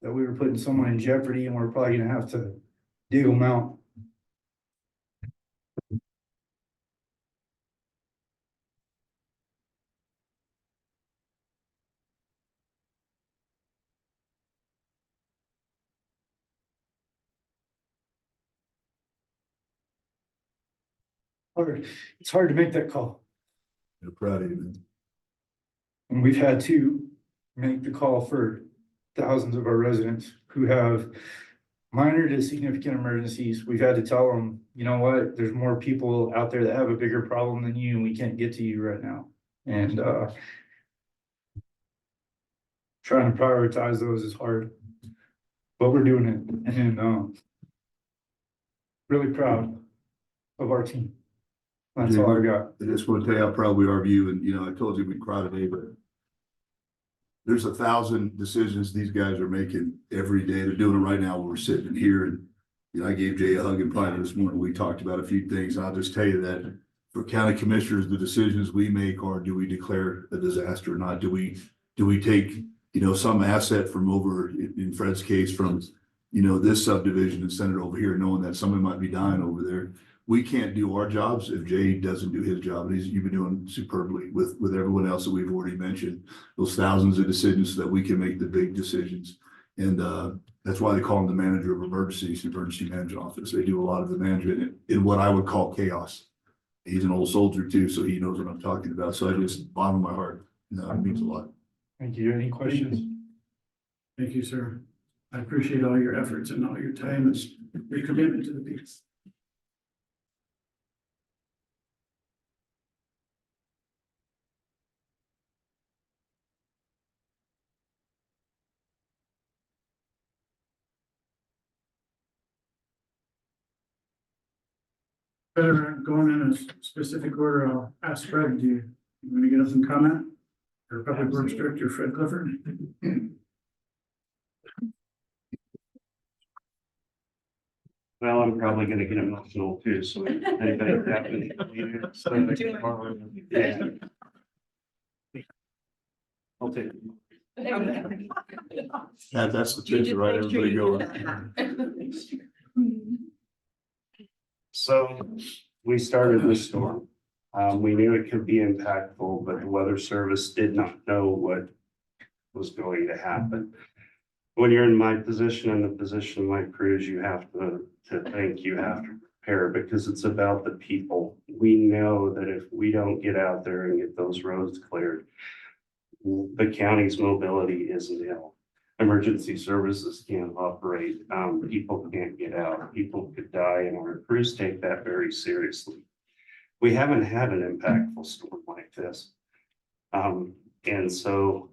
S9: that we were putting someone in jeopardy and we're probably gonna have to dig them out. It's hard to make that call.
S4: I'm proud of you, man.
S9: And we've had to make the call for thousands of our residents who have minor to significant emergencies. We've had to tell them, you know what, there's more people out there that have a bigger problem than you, and we can't get to you right now. And trying to prioritize those is hard, but we're doing it, and really proud of our team. That's all I got.
S4: I just want to tell you how proud we are of you, and, you know, I told you we'd be proud today, but there's 1,000 decisions these guys are making every day. They're doing it right now when we're sitting here, and, you know, I gave Jay a hug in private this morning. We talked about a few things, and I'll just tell you that for county commissioners, the decisions we make are, do we declare a disaster or not? Do we take, you know, some asset from over, in Fred's case, from, you know, this subdivision and send it over here, knowing that somebody might be dying over there? We can't do our jobs if Jay doesn't do his job. And you've been doing superbly with everyone else that we've already mentioned, those thousands of decisions so that we can make the big decisions. And that's why they call him the manager of emergencies, emergency management office. They do a lot of the management in what I would call chaos. He's an old soldier too, so he knows what I'm talking about. So I just, bottom of my heart, it means a lot.
S9: Thank you. Any questions?
S2: Thank you, sir. I appreciate all your efforts and all your time and your commitment to the people. Better going in a specific order, I'll ask Fred, do you want to get up and comment? Or Public Works Director Fred Clifford?
S10: Well, I'm probably gonna get emotional too, so anybody have any? Yeah. I'll take it.
S4: That's the picture, right? Everybody going.
S10: So we started the storm. We knew it could be impactful, but the Weather Service did not know what was going to happen. When you're in my position and the position of my crews, you have to think, you have to prepare, because it's about the people. We know that if we don't get out there and get those roads cleared, the county's mobility is nil. Emergency services can't operate. People can't get out. People could die, and our crews take that very seriously. We haven't had an impactful storm like this. And so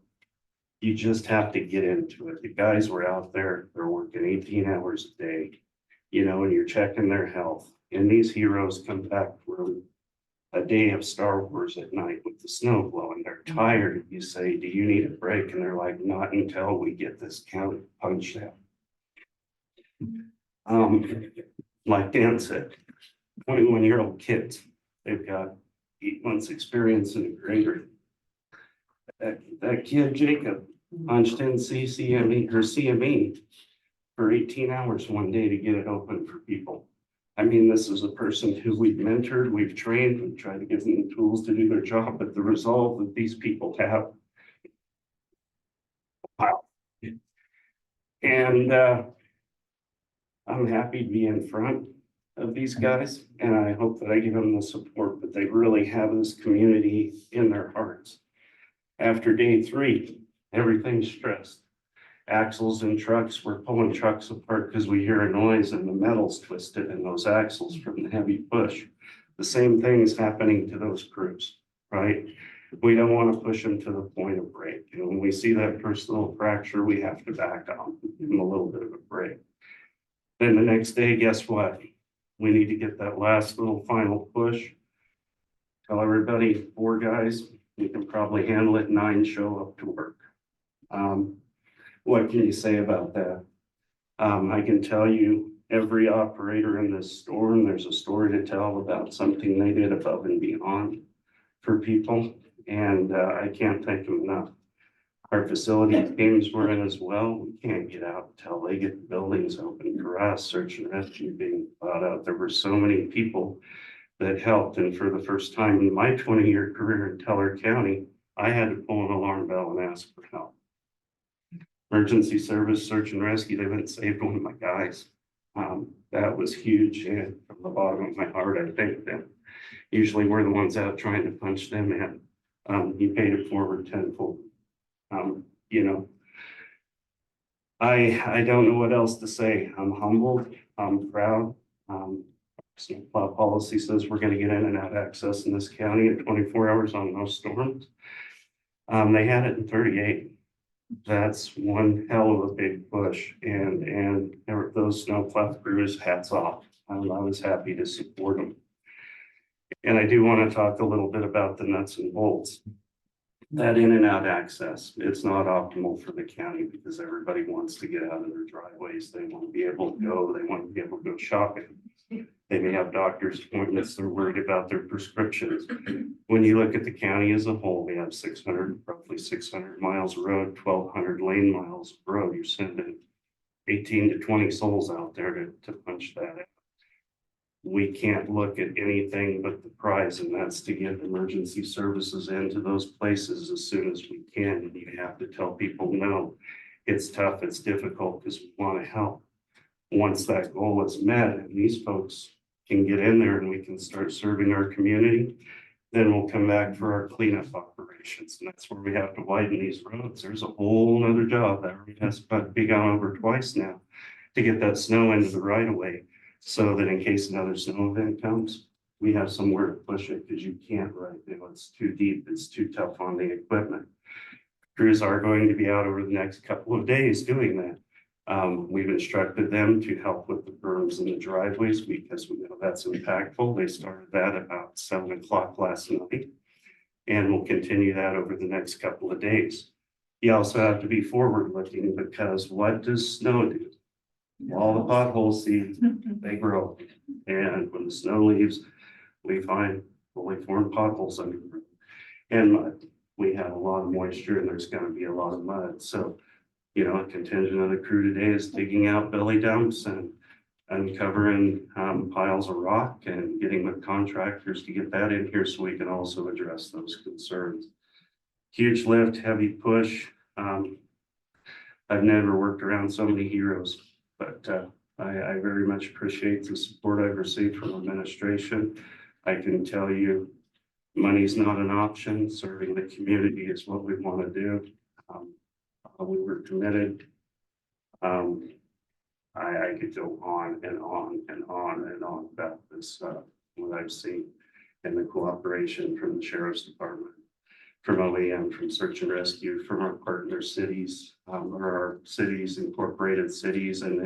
S10: you just have to get into it. The guys were out there, they're working 18 hours a day, you know, and you're checking their health. And these heroes come back from a day of Star Wars at night with the snow blowing. They're tired. You say, do you need a break? And they're like, not until we get this county punched out. Like Dan said, 21-year-old kids, they've got 8 months experience in a grader. That kid, Jacob, punched in CME for 18 hours one day to get it open for people. I mean, this is a person who we've mentored, we've trained, we've tried to give them the tools to do their job, but the resolve that these people have. Wow. And I'm happy to be in front of these guys, and I hope that I give them the support, but they really have this community in their hearts. After day 3, everything's stressed. Axles and trucks, we're pulling trucks apart because we hear a noise and the metal's twisted in those axles from the heavy push. The same thing's happening to those crews, right? We don't want to push them to the point of break. And when we see that personal fracture, we have to back off and give them a little bit of a break. Then the next day, guess what? We need to get that last little final push. Tell everybody, 4 guys, we can probably handle it, 9 show up to work. What can you say about that? I can tell you, every operator in this storm, there's a story to tell about something they did above and beyond for people, and I can't thank them enough. Our facility teams were in as well. We can't get out until they get the buildings open for us, search and rescue being thought out. There were so many people that helped, and for the first time in my 20-year career in Teller County, I had to pull an alarm bell and ask for help. Emergency service, search and rescue, they went and saved one of my guys. That was huge, and from the bottom of my heart, I thank them. Usually we're the ones out trying to punch them in. You paid it forward tenfold. You know, I don't know what else to say. I'm humbled, I'm proud. Policy says we're gonna get in and out access in this county at 24 hours on those storms. They had it in 38. That's one hell of a big push, and those snowplow crews, hats off. I was happy to support them. And I do want to talk a little bit about the nuts and bolts. That in and out access, it's not optimal for the county because everybody wants to get out of their driveways. They want to be able to go, they want to be able to go shopping. They may have doctor's appointments, they're worried about their prescriptions. When you look at the county as a whole, we have roughly 600 miles of road, 1,200 lane miles of road. You're sending 18 to 20 souls out there to punch that out. We can't look at anything but the prize, and that's to get emergency services into those places as soon as we can. And you have to tell people, no, it's tough, it's difficult, because we want to help. Once that goal is met and these folks can get in there and we can start serving our community, then we'll come back for our cleanup operations. And that's where we have to widen these roads. There's a whole nother job that has be gone over twice now to get that snow into the right of way, so that in case another snow event comes, we have somewhere to push it, because you can't right now. It's too deep, it's too tough on the equipment. Crews are going to be out over the next couple of days doing that. We've instructed them to help with the berms and the driveways because we know that's impactful. They started that about 7 o'clock last night, and we'll continue that over the next couple of days. You also have to be forward looking, because what does snow do? All the potholes seeds, they grow. And when the snow leaves, we find fully formed potholes under the road and mud. We have a lot of moisture and there's going to be a lot of mud. So, you know, a contingent of the crew today is digging out belly dumps and uncovering piles of rock and getting with contractors to get that in here so we can also address those concerns. Huge lift, heavy push. I've never worked around so many heroes, but I very much appreciate the support I've received from administration. I can tell you, money's not an option. Serving the community is what we want to do. We were committed. I could go on and on and on and on about this, what I've seen and the cooperation from the Sheriff's Department, from OEM, from Search and Rescue, from our partner cities, or our cities, incorporated cities and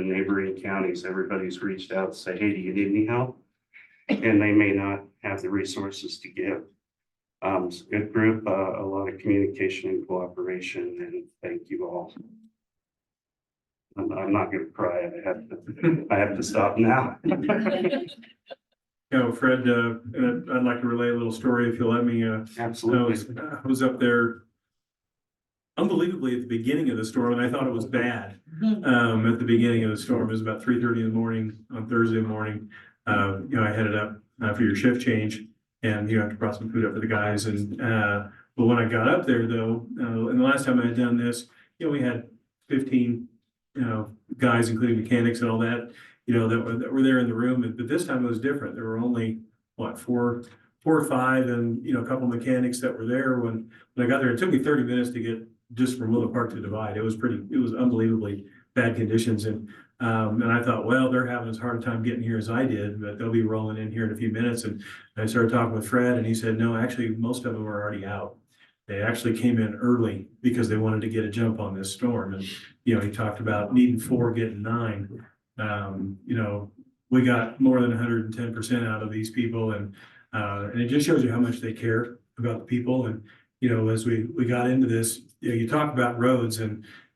S10: neighboring counties. Everybody's reached out to say, hey, do you need any help? And they may not have the resources to give. It's a good group, a lot of communication and cooperation, and thank you all. I'm not gonna cry, I have to stop now.
S5: You know, Fred, I'd like to relay a little story if you'll let me.
S10: Absolutely.
S5: I was up there unbelievably at the beginning of the storm, and I thought it was bad. At the beginning of the storm, it was about 3:30 in the morning on Thursday morning. You know, I headed up for your shift change, and you have to brought some food up for the guys. And but when I got up there, though, and the last time I had done this, you know, we had 15, guys, including mechanics and all that, that were there in the room. But this time it was different. There were only four or five, and a couple of mechanics that were there when I got there. It took me 30 minutes to get just from Willow Park to Divide. It was unbelievably bad conditions. And I thought, well, they're having as hard a time getting here as I did, but they'll be rolling in here in a few minutes. And I started talking with Fred, and he said, no, actually, most of them are already out. They actually came in early because they wanted to get a jump on this storm. And, he talked about needing 4, getting 9. You know, we got more than 110% out of these people, and it just shows you how much they care about the people. And, you know, as we got into this, you know, you talk about roads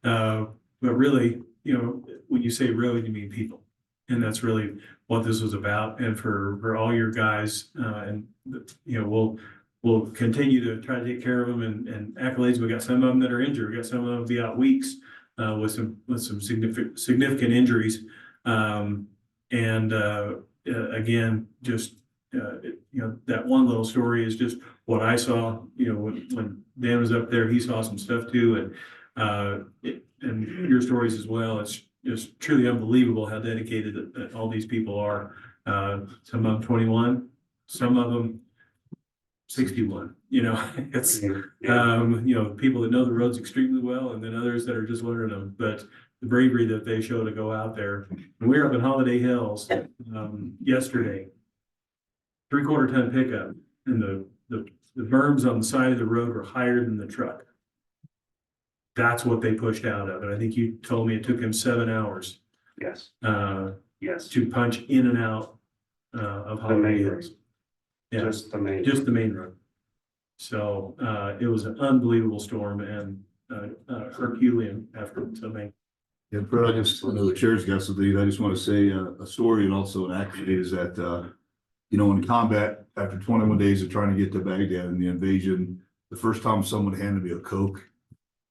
S5: but really, you know, when you say road, you mean people. And that's really what this was about. And for all your guys, you know, we'll continue to try to take care of them and accolades. We got some of them that are injured. We got some of them be out weeks with some significant injuries. Again, just you know, that one little story is just what I saw. You know, when Dan was up there, he saw some stuff too, and your stories as well. It's just truly unbelievable how dedicated that all these people are. Some of them 21, some of them 61. You know, it's you know, people that know the roads extremely well, and then others that are just learning them. But the bravery that they show to go out there. And we were up in Holiday Hills yesterday, 3/4 ton pickup, and the berms on the side of the road were higher than the truck. That's what they pushed out of it. I think you told me it took him 7 hours
S10: Yes, yes,
S5: to punch in and out of Holiday Hills. Yeah,
S10: just the main.
S5: just the main road. So it was an unbelievable storm and Herculean effort to make.
S4: Yeah, Fred, I know the chair's got something. I just want to say a story and also an accolade is that, you know, in combat, after 21 days of trying to get to Baghdad and the invasion, the first time someone handed me a Coke,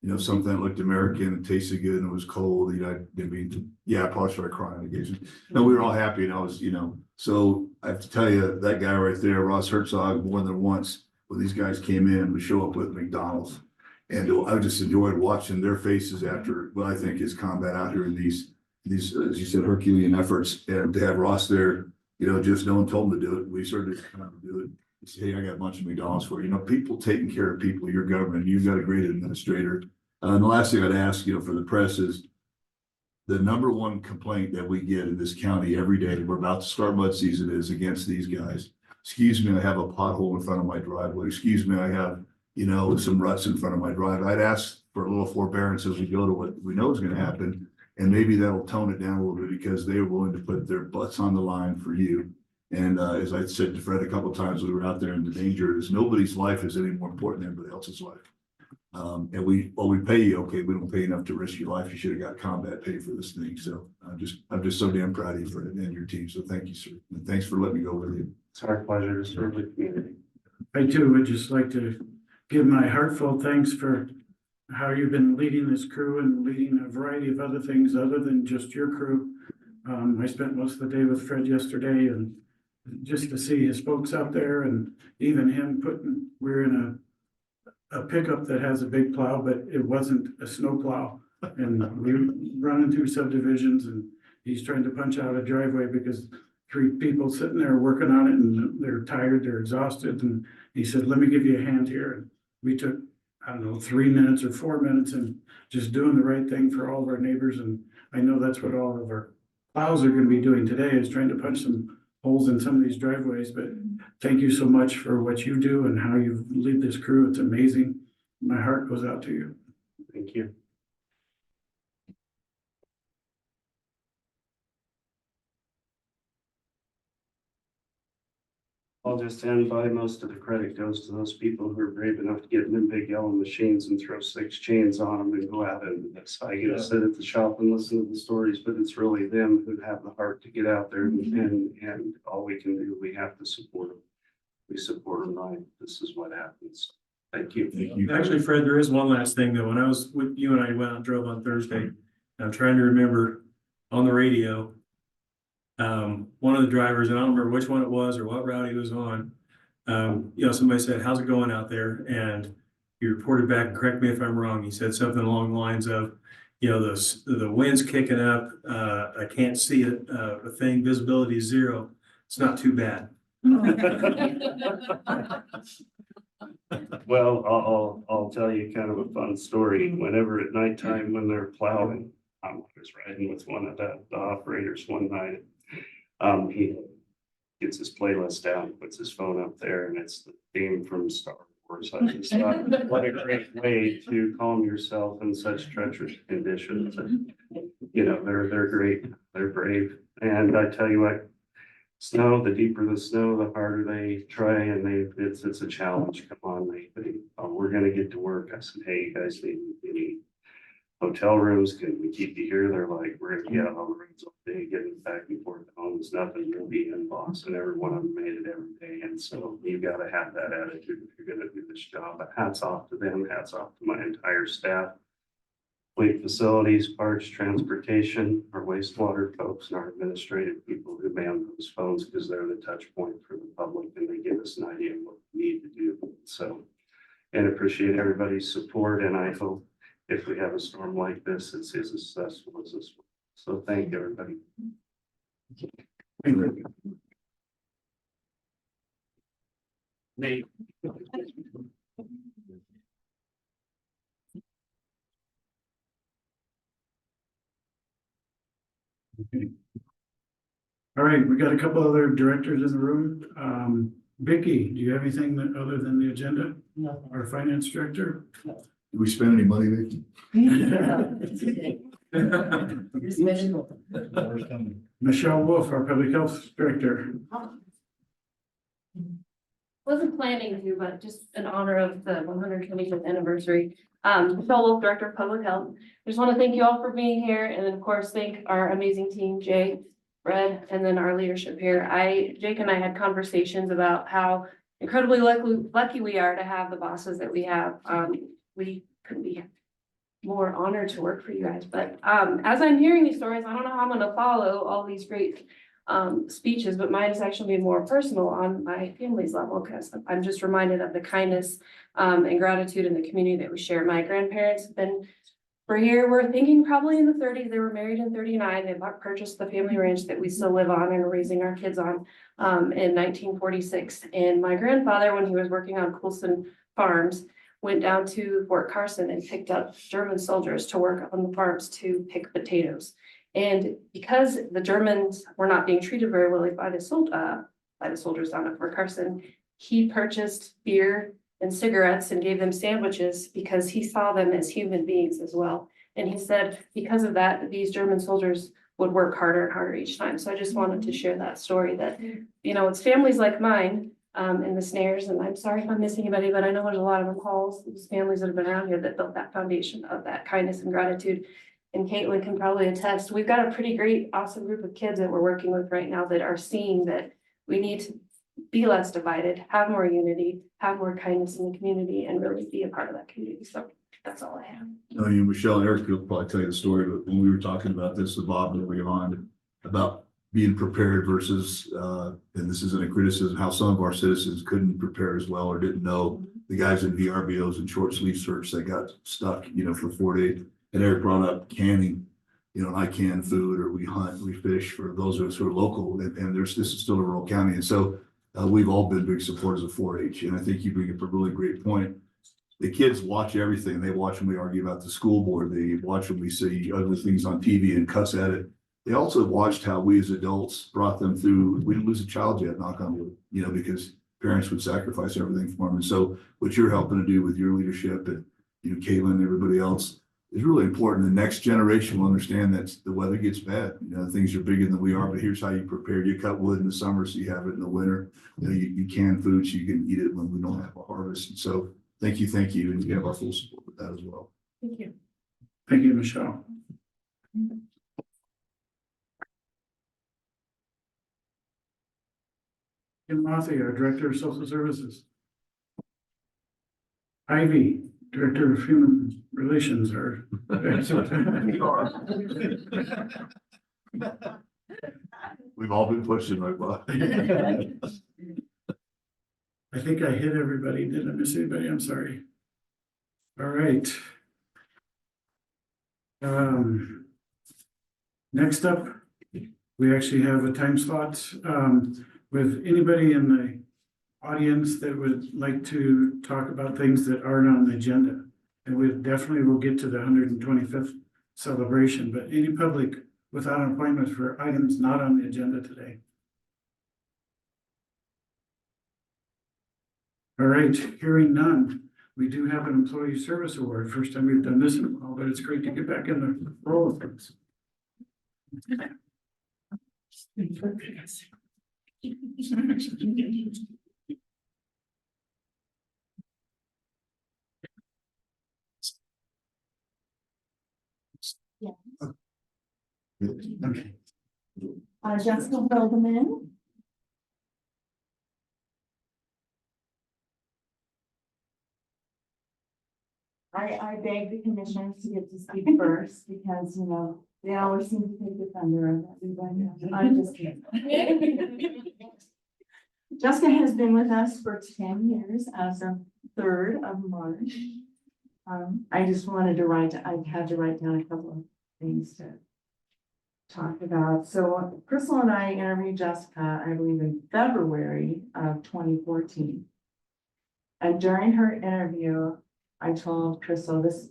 S4: you know, something that looked American and tasted good and it was cold, you know, I mean, yeah, I probably started crying occasionally. No, we were all happy and I was, you know, so I have to tell you, that guy right there, Ross Herzog, more than once, when these guys came in, we show up with McDonald's. And I just enjoyed watching their faces after what I think is combat out here in these, as you said, Herculean efforts. And to have Ross there, you know, just no one told him to do it. We started to come out and do it. He said, hey, I got a bunch of McDonald's for you. You know, people taking care of people, your government, you've got a great administrator. And the last thing I'd ask, you know, for the press is the number one complaint that we get in this county every day, we're about to start mud season, is against these guys. Excuse me, I have a pothole in front of my driveway. Excuse me, I have, you know, some ruts in front of my drive. I'd ask for a little forbearance as we go to what we know is going to happen. And maybe that'll tone it down a little bit because they are willing to put their butts on the line for you. And as I said to Fred a couple of times, we were out there in the danger is nobody's life is any more important than anybody else's life. And we pay you, okay, we don't pay enough to risk your life. You should have got combat pay for this thing. So I'm just so damn proud of you for it and your team. So thank you, sir. And thanks for letting me go with you.
S10: It's our pleasure to serve the community.
S2: I too would just like to give my heartfelt thanks for how you've been leading this crew and leading a variety of other things other than just your crew. I spent most of the day with Fred yesterday and just to see his folks out there and even him we're in a pickup that has a big plow, but it wasn't a snow plow. And we're running through subdivisions and he's trying to punch out a driveway because 3 people sitting there working on it and they're tired, they're exhausted. And he said, let me give you a hand here. And we took, I don't know, 3 minutes or 4 minutes and just doing the right thing for all of our neighbors. And I know that's what all of our plows are going to be doing today is trying to punch some holes in some of these driveways. But thank you so much for what you do and how you lead this crew. It's amazing. My heart goes out to you.
S10: Thank you. I'll just end by most of the credit goes to those people who are brave enough to get in them big yellow machines and throw 6 chains on them and go out and I get to sit at the shop and listen to the stories, but it's really them who have the heart to get out there and all we can do, we have to support them. We support them, right? This is what happens. Thank you.
S4: Thank you.
S5: Actually, Fred, there is one last thing though. When I was with you and I went out and drove on Thursday, and I'm trying to remember on the radio, one of the drivers, and I don't remember which one it was or what route he was on. You know, somebody said, how's it going out there? And he reported back, and correct me if I'm wrong, he said something along the lines of, you know, the wind's kicking up, I can't see it, a thing, visibility is 0. It's not too bad.
S10: Well, I'll tell you kind of a fun story. Whenever at nighttime when they're plowing, I was riding with one of the operators one night. He gets his playlist down, puts his phone up there, and it's the theme from Star Wars. I just thought, what a great way to calm yourself in such treacherous conditions. you know, they're great, they're brave. And I tell you what, snow, the deeper the snow, the harder they try, and it's a challenge. Come on, we're gonna get to work. I said, hey, you guys need hotel rooms? Can we keep you here? They're like, we're gonna be out on the roads all day, getting back and forth to home is nothing. You'll be in boss, and every one of them made it every day. And so you gotta have that attitude if you're gonna do this job. But hats off to them, hats off to my entire staff. Fleet facilities, parts, transportation, our wastewater folks, and our administrative people who man those phones because they're the touch point for the public and they give us an idea of what we need to do. So, and appreciate everybody's support. And I hope if we have a storm like this, it's as successful as this one. So thank you, everybody.
S8: Nate.
S2: All right, we got a couple other directors in the room. Vicky, do you have anything that, other than the agenda?
S3: No.
S2: Our finance director?
S4: Do we spend any money, Vicky?
S3: You're spending.
S2: Michelle Wolf, our public health director.
S11: Wasn't planning to, but just in honor of the 125th anniversary. Michelle Wolf, Director of Public Health. I just want to thank you all for being here, and then of course, thank our amazing team, Jay, Fred, and then our leadership here. Jake and I had conversations about how incredibly lucky we are to have the bosses that we have. We couldn't be more honored to work for you guys, but as I'm hearing these stories, I don't know how I'm gonna follow all these great speeches, but mine is actually being more personal on my family's level, because I'm just reminded of the kindness and gratitude in the community that we share. My grandparents have been, we're thinking probably in the 30s. They were married in 39. They purchased the family ranch that we still live on and are raising our kids on in 1946. And my grandfather, when he was working on Coulson Farms, went down to Fort Carson and picked up German soldiers to work on the farms to pick potatoes. And because the Germans were not being treated very well by the soldiers down at Fort Carson, he purchased beer and cigarettes and gave them sandwiches because he saw them as human beings as well. And he said, because of that, these German soldiers would work harder and harder each time. So I just wanted to share that story that, you know, it's families like mine in the Snares, and I'm sorry if I'm missing anybody, but I know there's a lot of McCalls, these families that have been around here that built that foundation of that kindness and gratitude. And Caitlin can probably attest. We've got a pretty great, awesome group of kids that we're working with right now that are seeing that we need to be less divided, have more unity, have more kindness in the community, and really be a part of that community. So that's all I have.
S4: I mean, Michelle and Eric will probably tell you the story, but when we were talking about this with Bob early on, about being prepared versus, and this isn't a criticism, how some of our citizens couldn't prepare as well or didn't know the guys in VRBOs and short sleeve shirts that got stuck, you know, for 4 days. And Eric brought up canning, you know, and I can food, or we hunt, we fish for those of us who are local, and this is still a rural county. And so we've all been big supporters of 4-H. And I think you bring up a really great point. The kids watch everything. They watch when we argue about the school board. They watch when we see ugly things on TV and cuss at it. They also watched how we as adults brought them through. We didn't lose a child yet, knock on wood, you know, because parents would sacrifice everything for them. And so what you're helping to do with your leadership and, you know, Caitlin and everybody else is really important. The next generation will understand that the weather gets bad. You know, things are bigger than we are, but here's how you prepare. You cut wood in the summer so you have it in the winter. You know, you can food so you can eat it when we don't have a harvest. And so thank you. And you have our full support with that as well.
S11: Thank you.
S2: Thank you, Michelle. Kim Mossy, our Director of Social Services. Ivy, Director of Human Relations, or.
S4: We've all been pushing, right, Bob?
S2: I think I hit everybody. Did I miss anybody? I'm sorry. All right. Next up, we actually have a time slot with anybody in the audience that would like to talk about things that aren't on the agenda. And we definitely will get to the 125th celebration, but any public without an appointment for items not on the agenda today. All right, hearing none. We do have an employee service award. First time we've done this in a while, but it's great to get back in the role of things.
S4: Okay.
S3: Jessica Hildeman. I beg the commissioners to get to speak first because, you know, they always seem to take the thunder of everybody. I'm just kidding. Jessica has been with us for 10 years as of 3rd of March. I just wanted to I had to write down a couple of things to talk about. So Crystal and I interviewed Jessica, I believe in February of 2014. And during her interview, I told Crystal this,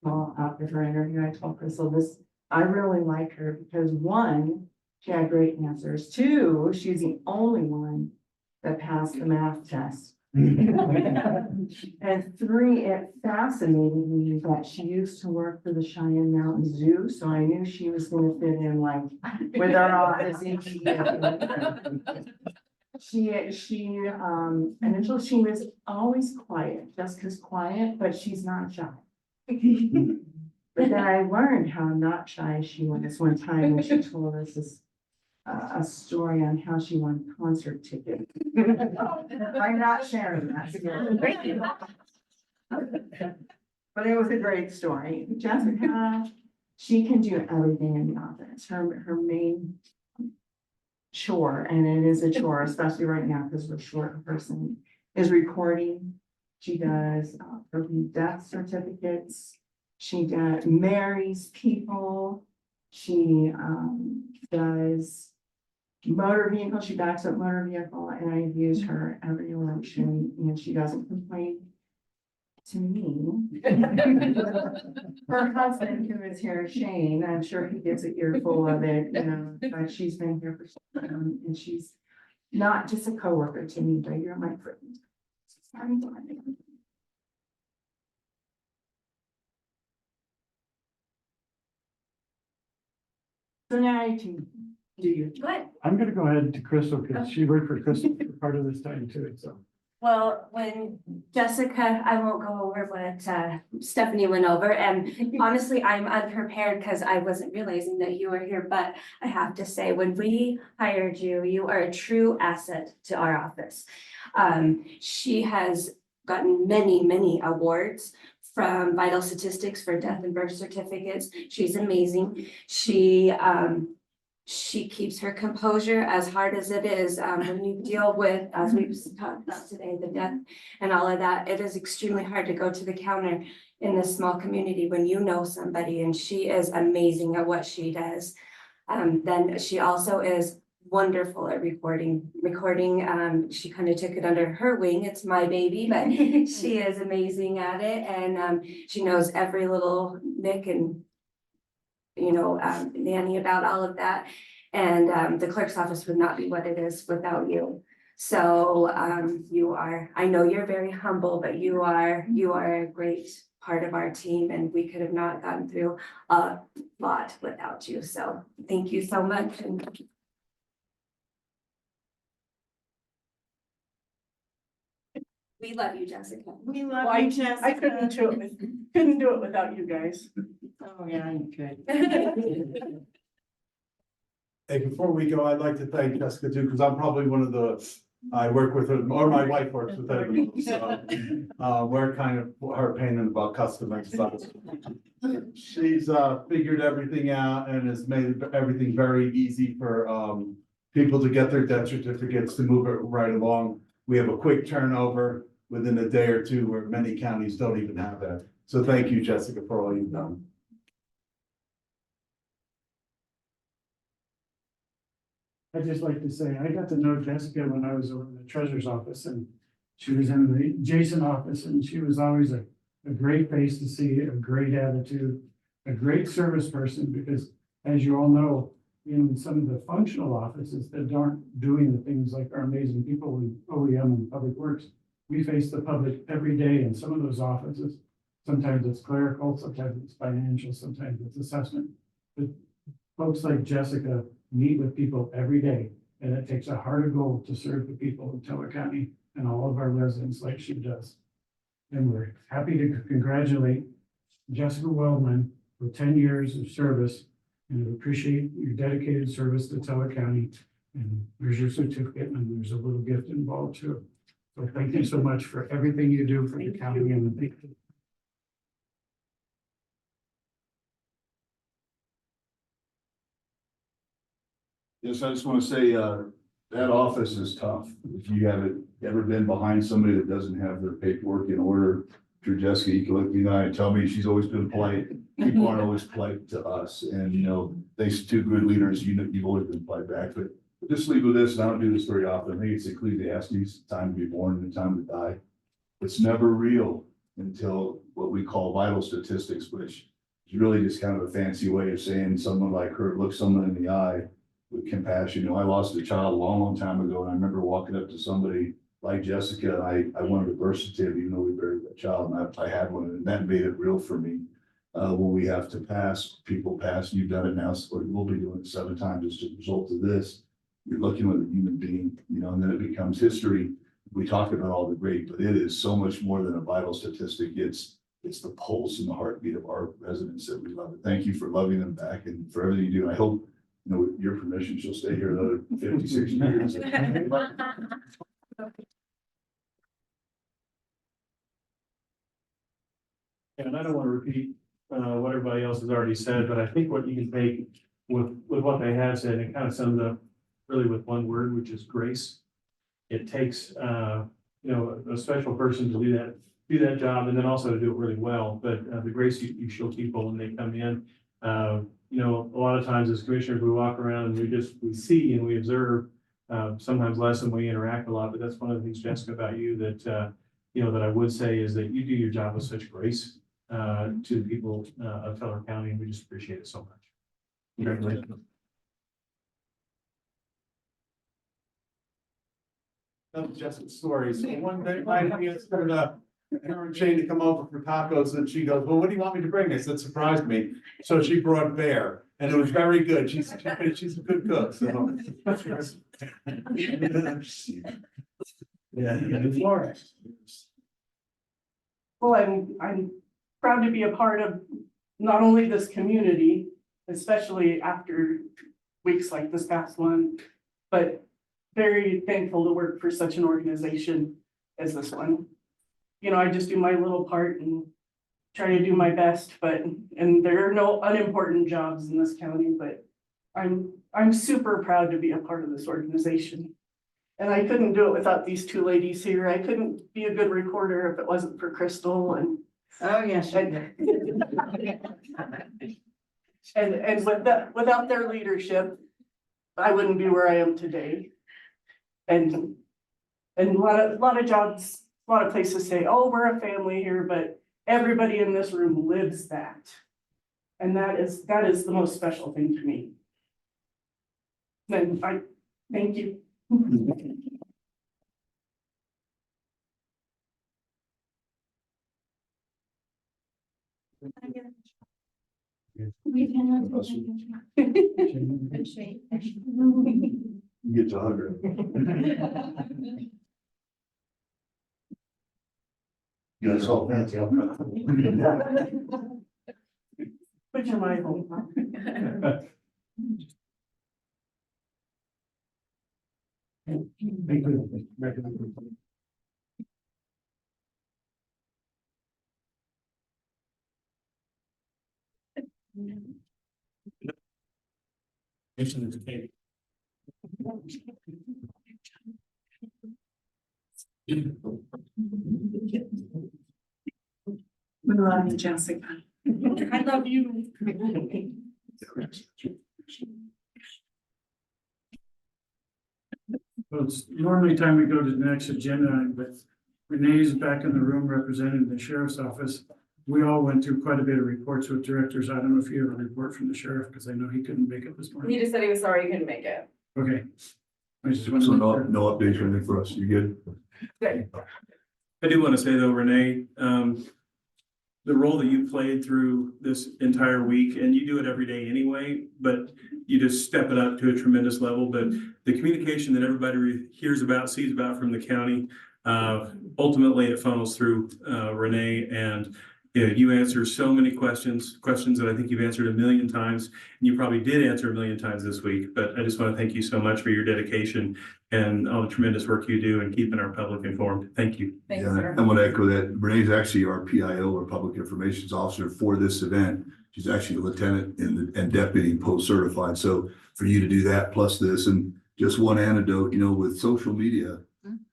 S3: well, after her interview, I told Crystal this, I really like her because 1, she had great answers. 2, she's the only one that passed the math test. And 3, it fascinated me that she used to work for the Cheyenne Mountain Zoo, so I knew she was gonna fit in like with our office in and until she was always quiet, Jessica's quiet, but she's not shy. But then I learned how not shy she was one time when she told us this a story on how she won concert tickets. I'm not sharing that story. But it was a great story. Jessica, she can do everything in the office. Her main chore, and it is a chore, especially right now because we're short a person, is recording. She does her death certificates. She marries people. She does motor vehicle. She backs up motor vehicle, and I use her every election, and she doesn't complain to me. Her husband, who is here, Shane, I'm sure he gets an earful of it, you know, but she's been here for so long, and she's not just a coworker to me, but you're my friend. So now I can do your.
S11: Go ahead.
S8: I'm gonna go ahead to Crystal because she worked for Crystal for part of this time too, so.
S11: Well, when Jessica, I won't go over what Stephanie went over, and honestly, I'm unprepared because I wasn't realizing that you were here, but I have to say, when we hired you, you are a true asset to our office. She has gotten many awards from Vital Statistics for death and birth certificates. She's amazing. She keeps her composure as hard as it is when you deal with, as we've talked about today, the death and all of that. It is extremely hard to go to the counter in this small community when you know somebody, and she is amazing at what she does. Then she also is wonderful at recording. She kind of took it under her wing. It's my baby, but she is amazing at it, and she knows every little nick and nanny about all of that. And the clerk's office would not be what it is without you. So I know you're very humble, but you are a great part of our team, and we could have not gotten through a lot without you. So thank you so much. And we love you, Jessica.
S3: We love you, Jessica.
S12: I couldn't do it without you guys.
S3: Oh, yeah, you could.
S7: Hey, before we go, I'd like to thank Jessica too, because I'm probably one of I work with her, or my wife works with her. So, we're kind of her pain in the butt customer. So she's figured everything out and has made everything very easy for people to get their death certificates, to move it right along. We have a quick turnover within a day or two, where many counties don't even have that. So thank you, Jessica, for all you've done.
S8: I'd just like to say, I got to know Jessica when I was over in the treasurer's office, and she was in the Jason office, and she was always a great face to see, a great attitude, a great service person, because as you all know, in some of the functional offices that aren't doing the things like our amazing people in OEM and Public Works, we face the public every day in some of those offices. Sometimes it's clerical, sometimes it's financial, sometimes it's assessment. But folks like Jessica meet with people every day, and it takes a heart of gold to serve the people of Teller County and all of our residents like she does. And we're happy to congratulate Jessica Wellman for 10 years of service, and we appreciate your dedicated service to Teller County. And there's your certificate, and there's a little gift involved too. So thank you so much for everything you do for the county and the people.
S4: Yes, I just want to say, that office is tough. If you haven't ever been behind somebody that doesn't have their paperwork in order, through Jessica, you can look me in the eye and tell me she's always been polite. People aren't always polite to us, and thanks to good leaders, you've always been polite back, but just leave with this, and I don't do this very often. I think it's Ecclesiastes, time to be born and time to die. It's never real until what we call vital statistics, which is really just kind of a fancy way of saying someone like her, look someone in the eye with compassion. I lost a child a long, long time ago, and I remember walking up to somebody like Jessica, and I wanted a birth certificate, even though we buried that child, and I had one, and that made it real for me. When we have to people pass, you've done it now, so we'll be doing it 7 times as a result of this. You're looking at a human being, and then it becomes history. We talk about all the great, but it is so much more than a vital statistic. It's the pulse and the heartbeat of our residents that we love. Thank you for loving them back and for everything you do. And I hope, with your permission, she'll stay here another 56 years.
S5: And I don't want to repeat what everybody else has already said, but I think what you can take with what they have said, it kind of sums up really with one word, which is grace. It takes a special person to do that job, and then also to do it really well. But the grace you show people when they come in, a lot of times as commissioners, we walk around and we see and we observe, sometimes less than we interact a lot. But that's one of the things, Jessica, about you that that I would say is that you do your job with such grace to the people of Teller County, and we just appreciate it so much. Congratulations.
S13: That's Jessica's story. So one day I asked her and Shane to come over for tacos, and she goes, well, what do you want me to bring? I said, surprise me. So she brought bear, and it was very good. She's a good cook, so.
S8: Florida.
S12: Well, I'm proud to be a part of not only this community, especially after weeks like this past one, but very thankful to work for such an organization as this one. I just do my little part and try to do my best, and there are no unimportant jobs in this county, but I'm super proud to be a part of this organization. And I couldn't do it without these 2 ladies here. I couldn't be a good recorder if it wasn't for Crystal and.
S3: Oh, yes.
S12: And without their leadership, I wouldn't be where I am today. And a lot of jobs, a lot of places say, oh, we're a family here, but everybody in this room lives that. And that is the most special thing to me. Then I thank you.
S4: You get to hug her. Yeah, it's all fancy.
S12: Put your mind on.
S8: Thank you.
S3: We love you, Jessica.
S12: I love you.
S2: Well, it's normally time we go to the next agenda, but Renee's back in the room representing the sheriff's office. We all went through quite a bit of reports with directors. I don't know if you have a report from the sheriff, because I know he couldn't make it this
S6: He
S2: morning.
S6: just said he was sorry he couldn't make it.
S2: Okay. I just wanted
S4: So
S2: to.
S4: no updates or anything for us. You good?
S5: I do want to say though, Renee, the role that you played through this entire week, and you do it every day anyway, but you just step it up to a tremendous level. But the communication that everybody hears about, sees about from the county, ultimately it funnels through Renee, and you answer so many questions that I think you've answered a million times, and you probably did answer a million times this week. But I just want to thank you so much for your dedication and all the tremendous work you do in keeping our public informed. Thank you.
S6: Thanks,
S4: Yeah,
S6: sir.
S4: I want to echo that. Renee's actually our PIO, or Public Information Officer, for this event. She's actually a lieutenant and deputy post certified. So for you to do that plus this, and just one anecdote, with social media,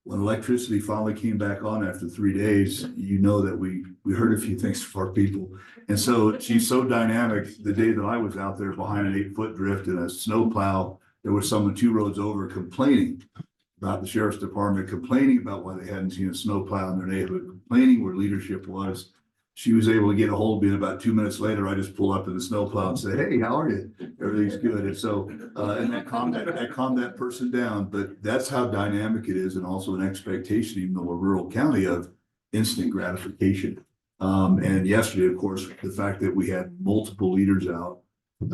S4: when electricity finally came back on after 3 days, that we heard a few things from our people. And so she's so dynamic. The day that I was out there behind an 8-foot drift in a snowplow, there was someone 2 roads over complaining about the sheriff's department, complaining about why they hadn't seen a snowplow in their neighborhood, complaining where leadership was. She was able to get a hold of me, and about 2 minutes later, I just pull up in the snowplow and say, "Hey, how are you? Everything's good." And so, and that calmed that person down. But that's how dynamic it is, and also an expectation, even though we're a rural county, of instant gratification. And yesterday, of course, the fact that we had multiple leaders out.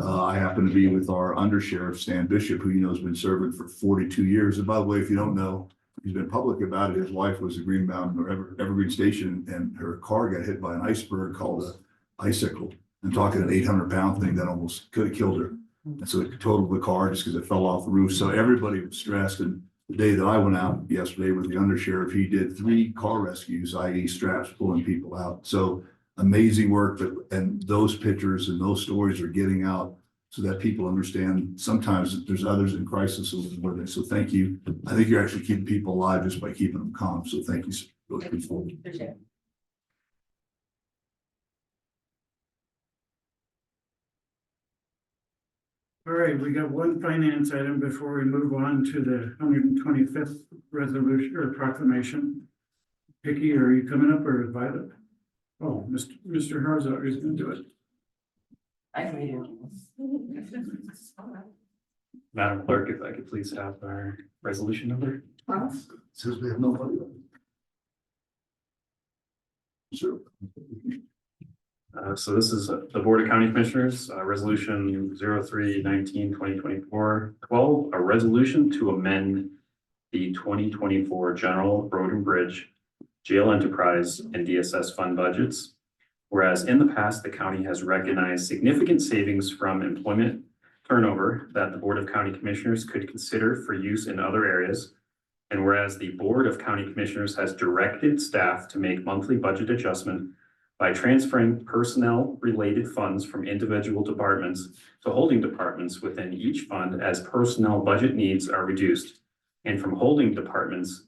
S4: I happen to be with our undersheriff, Stan Bishop, who has been serving for 42 years. And by the way, if you don't know, he's been public about it. His wife was at Green Mountain or Evergreen Station, and her car got hit by an iceberg called a icicle. I'm talking an 800-pound thing that almost could have killed her. And so it totaled the car just because it fell off the roof. So everybody was stressed. And the day that I went out yesterday with the undersheriff, he did 3 car rescues, i.e. straps pulling people out. So amazing work, and those pictures and those stories are getting out so that people understand sometimes that there's others in crisis a little more. So thank you. I think you're actually keeping people alive just by keeping them calm. So thank you. Really appreciate it.
S6: Appreciate it.
S2: All right, we got one finance item before we move on to the 125th resolution or proclamation. Vicky, are you coming up, or Violet? Oh, Mr. Harzog is going to do it.
S6: I can read
S1: Madam Clerk, if I could please have our resolution number.
S4: Says we have no money. Sure.
S1: So this is the Board of County Commissioners, Resolution 03/19/2024-12, a resolution to amend the 2024 General Road and Bridge, Jail Enterprise, and DSS fund budgets. Whereas in the past, the county has recognized significant savings from employment turnover that the Board of County Commissioners could consider for use in other areas. And whereas the Board of County Commissioners has directed staff to make monthly budget adjustment by transferring personnel-related funds from individual departments to holding departments within each fund as personnel budget needs are reduced, and from holding departments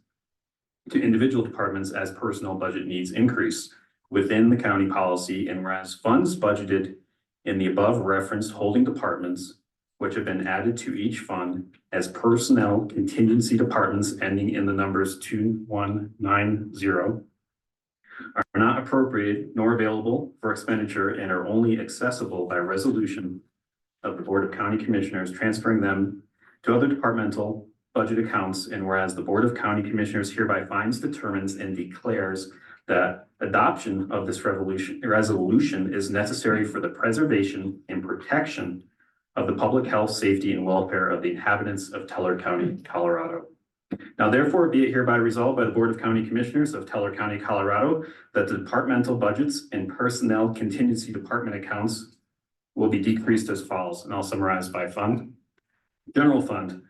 S1: to individual departments as personnel budget needs increase within the county policy. And whereas funds budgeted in the above referenced holding departments, which have been added to each fund as personnel contingency departments ending in the numbers 2190, are not appropriated nor available for expenditure and are only accessible by resolution of the Board of County Commissioners, transferring them to other departmental budget accounts. And whereas the Board of County Commissioners hereby finds, determines, and declares that adoption of this resolution is necessary for the preservation and protection of the public health, safety, and welfare of the inhabitants of Teller County, Colorado. Now therefore be it hereby resolved by the Board of County Commissioners of Teller County, Colorado, that the departmental budgets and personnel contingency department accounts will be decreased as follows. And I'll summarize by fund. General fund,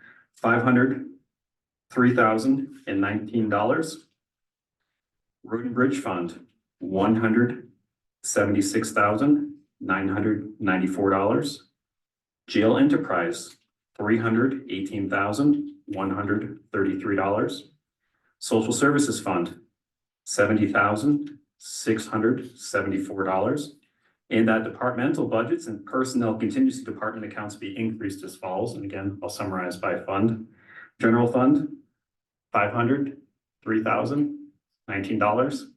S1: $503,019. Road and Bridge Fund, $176,994. Jail Enterprise, $318,133. Social Services Fund, $70,674. And that departmental budgets and personnel contingency department accounts be increased as follows. And again, I'll summarize by fund. General Fund, $503,019.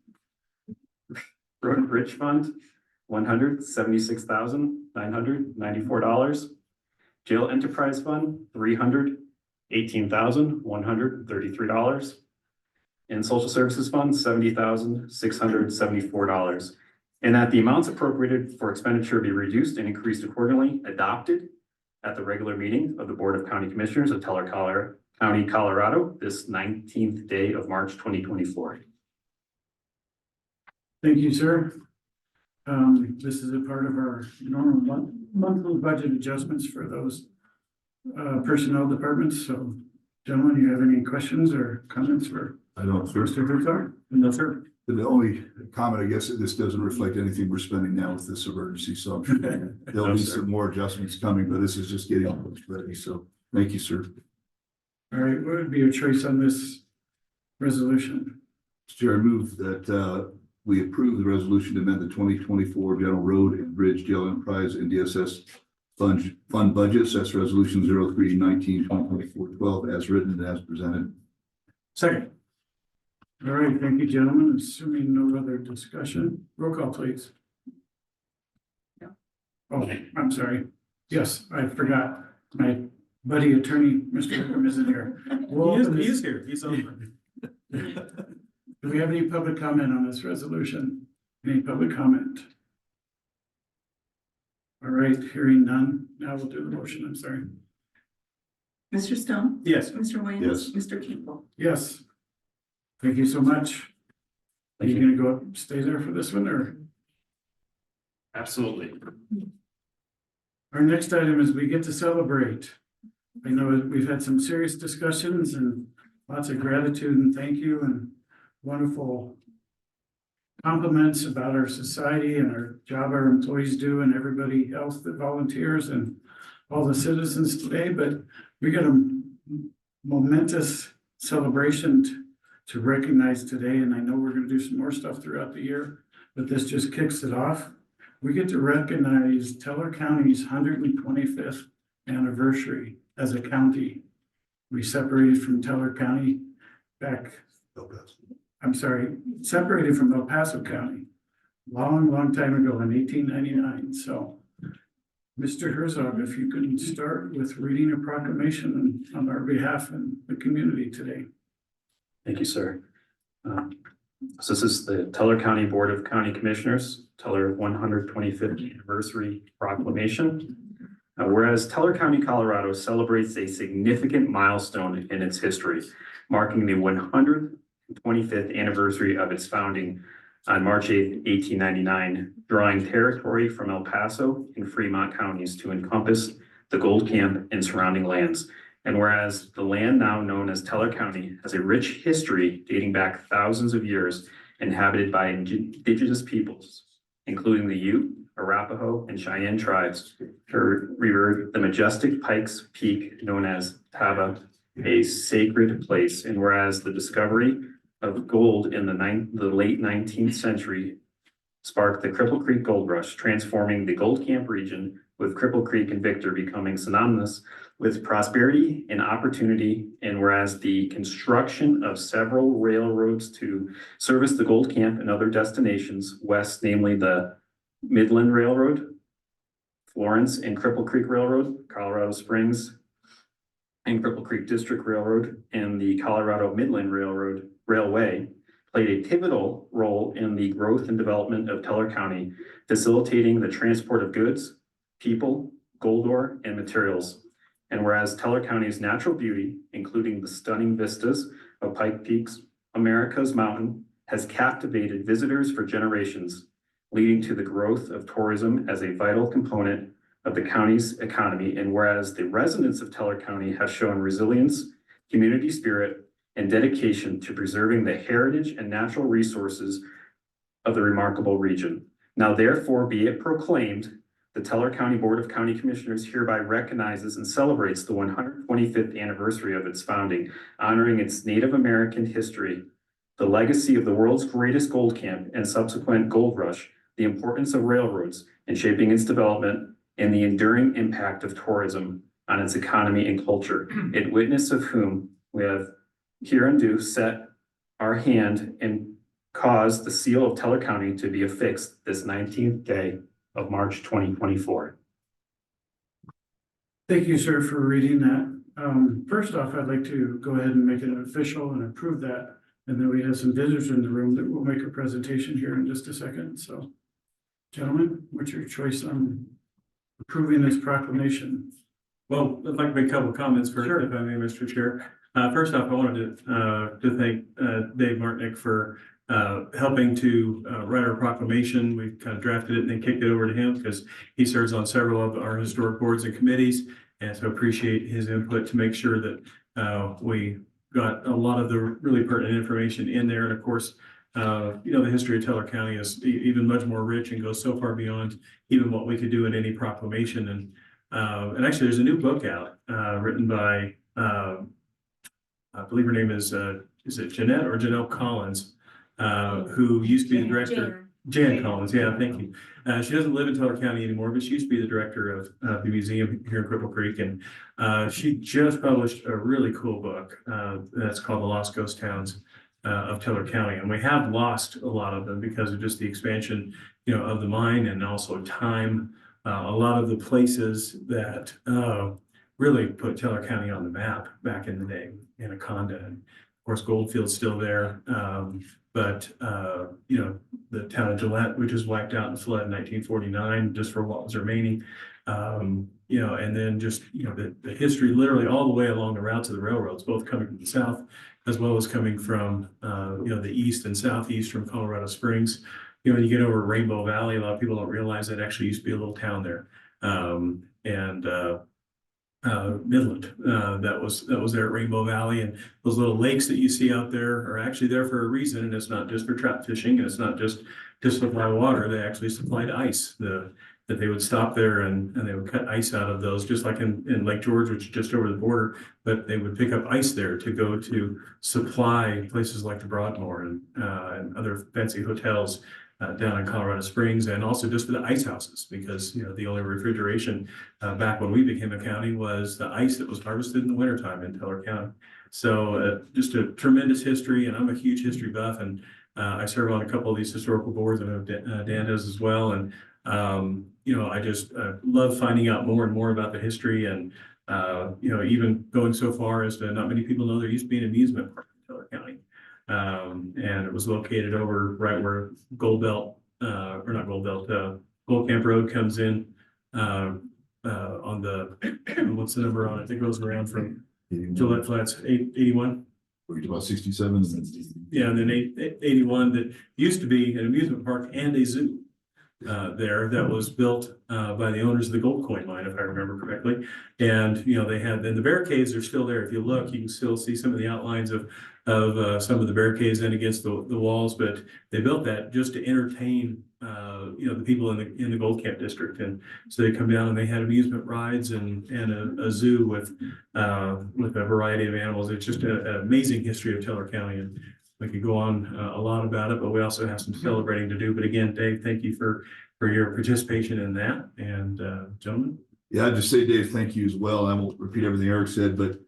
S1: Road and Bridge Fund, $176,994. Jail Enterprise Fund, $318,133. And Social Services Fund, $70,674. And that the amounts appropriated for expenditure be reduced and increased accordingly, adopted at the regular meeting of the Board of County Commissioners of Teller County, Colorado, this 19th day of March 2024.
S2: Thank you, sir. This is a part of our normal monthly budget adjustments for those personnel departments. So gentlemen, you have any questions or comments for
S4: I don't, sir.
S2: Mr. Herzog? No, sir.
S4: The only comment, I guess, that this doesn't reflect anything we're spending now with this emergency, so I'm sure there'll
S1: No,
S4: be
S1: sir.
S4: some more adjustments coming, but this is just getting all this ready, so thank you, sir.
S2: All right, what would be your choice on this resolution?
S4: Mr. Chair, I move that we approve the resolution to amend the 2024 General Road and Bridge Jail Enterprise and DSS fund budgets. That's resolution 03-19-2024-12 as written and as presented.
S2: Second. All right, thank you, gentlemen. Assuming no other discussion, roll call, please. Oh, I'm sorry. Yes, I forgot. My buddy attorney, Mr. Wickham, isn't here. We'll open
S5: He
S2: this-
S5: is here, he's over.
S2: Do we have any public comment on this resolution? Any public comment? All right, hearing none. Now we'll do the motion. I'm sorry.
S3: Mr. Stone?
S5: Yes.
S3: Mr. Williams?
S4: Yes.
S3: Mr. Kimball?
S2: Yes. Thank you so much. Are you gonna go up, stay there for this one, or?
S1: Absolutely.
S2: Our next item is we get to celebrate. I know we've had some serious discussions and lots of gratitude and thank you and wonderful compliments about our society and our job our employees do and everybody else that volunteers and all the citizens today, but we got a momentous celebration to recognize today, and I know we're gonna do some more stuff throughout the year, but this just kicks it off. We get to recognize Teller County's 125th anniversary as a county. We separated from Teller County back, separated from El Paso County, long time ago in 1899. So, Mr. Herzog, if you could start with reading a proclamation on our behalf and the community today.
S1: Thank you, sir. So this is the Teller County Board of County Commissioners, Teller 125th Anniversary Proclamation. Whereas Teller County, Colorado celebrates a significant milestone in its history, marking the 125th anniversary of its founding on March 8th, 1899, drawing territory from El Paso and Fremont counties to encompass the Gold Camp and surrounding lands. And whereas the land now known as Teller County has a rich history dating back thousands of years, inhabited by indigenous peoples, including the Ute, Arapaho, and Cheyenne tribes, revered the majestic Pikes Peak known as Taba, a sacred place. And whereas the discovery of gold in the late 19th century sparked the Cripple Creek Gold Rush, transforming the Gold Camp region, with Cripple Creek and Victor becoming synonymous with prosperity and opportunity. And whereas the construction of several railroads to service the Gold Camp and other destinations west, namely the Midland Railroad, Florence and Cripple Creek Railroad, Colorado Springs and Cripple Creek District Railroad, and the Colorado Midland Railway played a pivotal role in the growth and development of Teller County, facilitating the transport of goods, people, gold ore, and materials. And whereas Teller County's natural beauty, including the stunning vistas of Pike Peaks, America's mountain, has captivated visitors for generations, leading to the growth of tourism as a vital component of the county's economy. And whereas the residents of Teller County have shown resilience, community spirit, and dedication to preserving the heritage and natural resources of the remarkable region. Now therefore be it proclaimed, the Teller County Board of County Commissioners hereby recognizes and celebrates the 125th anniversary of its founding, honoring its Native American history, the legacy of the world's greatest gold camp and subsequent gold rush, the importance of railroads in shaping its development, and the enduring impact of tourism on its economy and culture, in witness of whom we have hereundo set our hand and caused the seal of Teller County to be affixed this 19th day of March 2024.
S2: Thank you, sir, for reading that. First off, I'd like to go ahead and make it official and approve that. And then we have some visitors in the room that will make a presentation here in just a second. So Gentlemen, what's your choice on approving this proclamation?
S5: Well, I'd like to make a couple of comments first,
S2: Sure.
S5: if I may, Mr. Chair. First off, I wanted to thank Dave Martinick for helping to write our proclamation. We kind of drafted it and then kicked it over to him because he serves on several of our historic boards and committees. And so appreciate his input to make sure that we got a lot of the really pertinent information in there. And of course, the history of Teller County is even much more rich and goes so far beyond even what we could do in any proclamation. And actually, there's a new book out written by, I believe her name is it Jeanette or Janelle Collins, who used to be the director. Jan Collins, yeah, thank you. She doesn't live in Teller County anymore, but she used to be the director of the museum here in Cripple Creek. And she just published a really cool book that's called The Lost Ghost Towns of Teller County. And we have lost a lot of them because of just the expansion, of the mine and also time. A lot of the places that really put Teller County on the map back in the day, Anaconda, and of course Goldfield's still there. But the town of Gillette, which was wiped out in the flood in 1949, just for what was remaining. And then just the history literally all the way along the routes of the railroads, both coming from the south as well as coming from the east and southeast from Colorado Springs. When you get over Rainbow Valley, a lot of people don't realize that actually used to be a little town there. Midland, that was there at Rainbow Valley, and those little lakes that you see out there are actually there for a reason, and it's not just for trout fishing, and it's not just to supply water. They actually supplied ice. That they would stop there and they would cut ice out of those, just like in Lake George, which is just over the border. But they would pick up ice there to go to supply places like the Broadmoor and other fancy hotels down in Colorado Springs, and also just for the ice houses, because the only refrigeration back when we became a county was the ice that was harvested in the wintertime in Teller County. So just a tremendous history, and I'm a huge history buff, and I serve on a couple of these historical boards, and Dan does as well. And I just love finding out more and more about the history, and even going so far as to not many people know there used to be an amusement park in Teller County. And it was located over right where Gold Camp Road comes in on the, what's the number on it? It goes around from Gillette Flats, 81.
S4: We're about 67.
S5: Yeah, and then 81 that used to be an amusement park and a zoo there that was built by the owners of the gold coin mine, if I remember correctly. And they had, and the barricades are still there. If you look, you can still see some of the outlines of some of the barricades in against the walls, but they built that just to entertain the people in the Gold Camp district. And so they come down and they had amusement rides and a zoo with a variety of animals. It's just an amazing history of Teller County, and we could go on a lot about it, but we also have some celebrating to do. But again, Dave, thank you for your participation in that. And gentlemen.
S4: Yeah, I'd just say, Dave, thank you as well. I won't repeat everything Eric said, but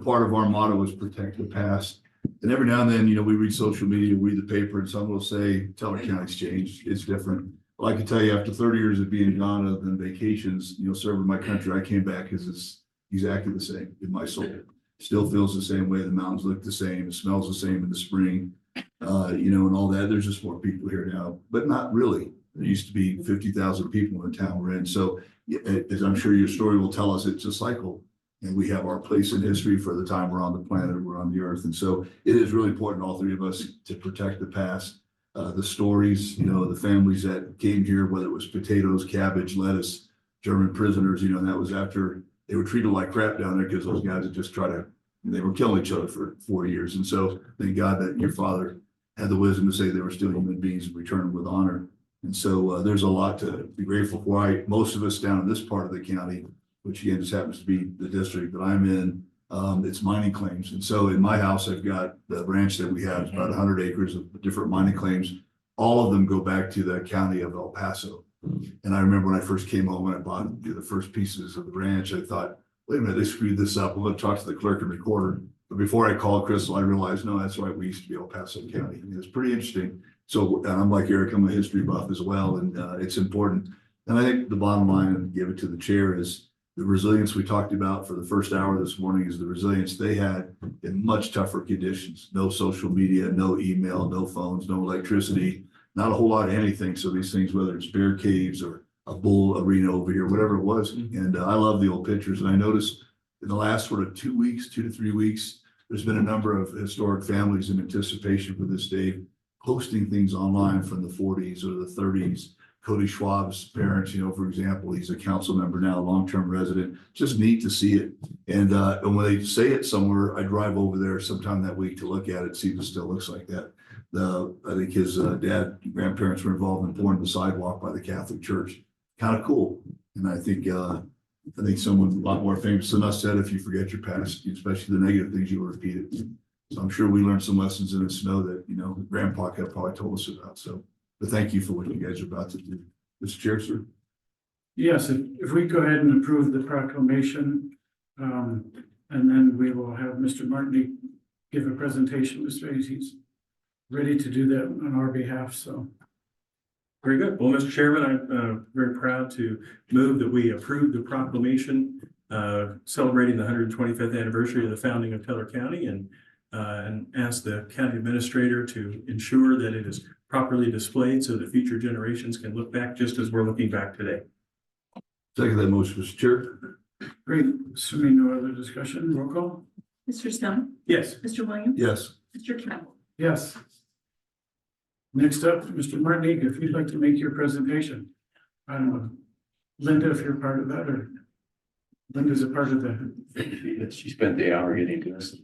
S4: part of our motto is protect the past. And every now and then, we read social media, read the paper, and someone will say, Teller County's changed. It's different. Well, I can tell you, after 30 years of being gone other than vacations, serving my country, I came back as it's exactly the same in my soul. Still feels the same way. The mountains look the same. It smells the same in the spring, and all that. There's just more people here now, but not really. There used to be 50,000 people in the town we're in. So as I'm sure your story will tell us, it's a cycle. And we have our place in history for the time we're on the planet, we're on the earth. And so it is really important, all three of us, to protect the past, the stories, the families that came here, whether it was potatoes, cabbage, lettuce, German prisoners, and that was after they were treated like crap down there because those guys had just they were killing each other for 4 years. And so thank God that your father had the wisdom to say they were still human beings and return them with honor. And so there's a lot to be grateful for. Most of us down in this part of the county, which again just happens to be the district that I'm in, it's mining claims. And so in my house, I've got the ranch that we have, it's about 100 acres of different mining claims. All of them go back to the county of El Paso. And I remember when I first came home and I bought the first pieces of the ranch, I thought, wait a minute, they screwed this up. I'm going to talk to the clerk and recorder. But before I called Crystal, I realized, no, that's right. We used to be El Paso County. And it's pretty interesting. So, and I'm like Eric, I'm a history buff as well. And it's important. And I think the bottom line, and give it to the chair, is the resilience we talked about for the first hour this morning is the resilience they had in much tougher conditions. No social media, no email, no phones, no electricity, not a whole lot of anything. So these things, whether it's bear caves or a bull arena over here, whatever it was. And I love the old pictures. And I noticed in the last sort of 2 weeks, 2 to 3 weeks, there's been a number of historic families in anticipation for this day, posting things online from the 40s or the 30s. Cody Schwab's parents, you know, for example, he's a council member now, long-term resident. Just neat to see it. And when they say it somewhere, I drive over there sometime that week to look at it, see if it still looks like that. I think his grandparents were involved in pouring the sidewalk by the Catholic Church. Kind of cool. And I think someone a lot more famous than us said, if you forget your past, especially the negative things, you'll repeat it. So I'm sure we learned some lessons in the snow that, you know, Grandpa kept probably told us about. So, but thank you for what you guys are about to do. Mr. Chair, sir.
S2: Yes, if we go ahead and approve the proclamation, and then we will have Mr. Martin give a presentation. Mr. Hayes, he's ready to do that on our behalf, so.
S5: Very good. Well, Mr. Chairman, I'm very proud to move that we approve the proclamation celebrating the 125th anniversary of the founding of Teller County and ask the county administrator to ensure that it is properly displayed so that future generations can look back just as we're looking back today.
S4: Second that motion, Mr. Chair.
S2: Great, assuming no other discussion, roll call?
S3: Mr. Stone,
S5: Yes.
S3: Mr. Williams.
S4: Yes.
S3: Mr. Campbell.
S2: Yes. Next up, Mr. Martin, if you'd like to make your presentation. I don't know, Linda, if you're part of that, or Linda's a part of that.
S10: She spent the hour getting to us.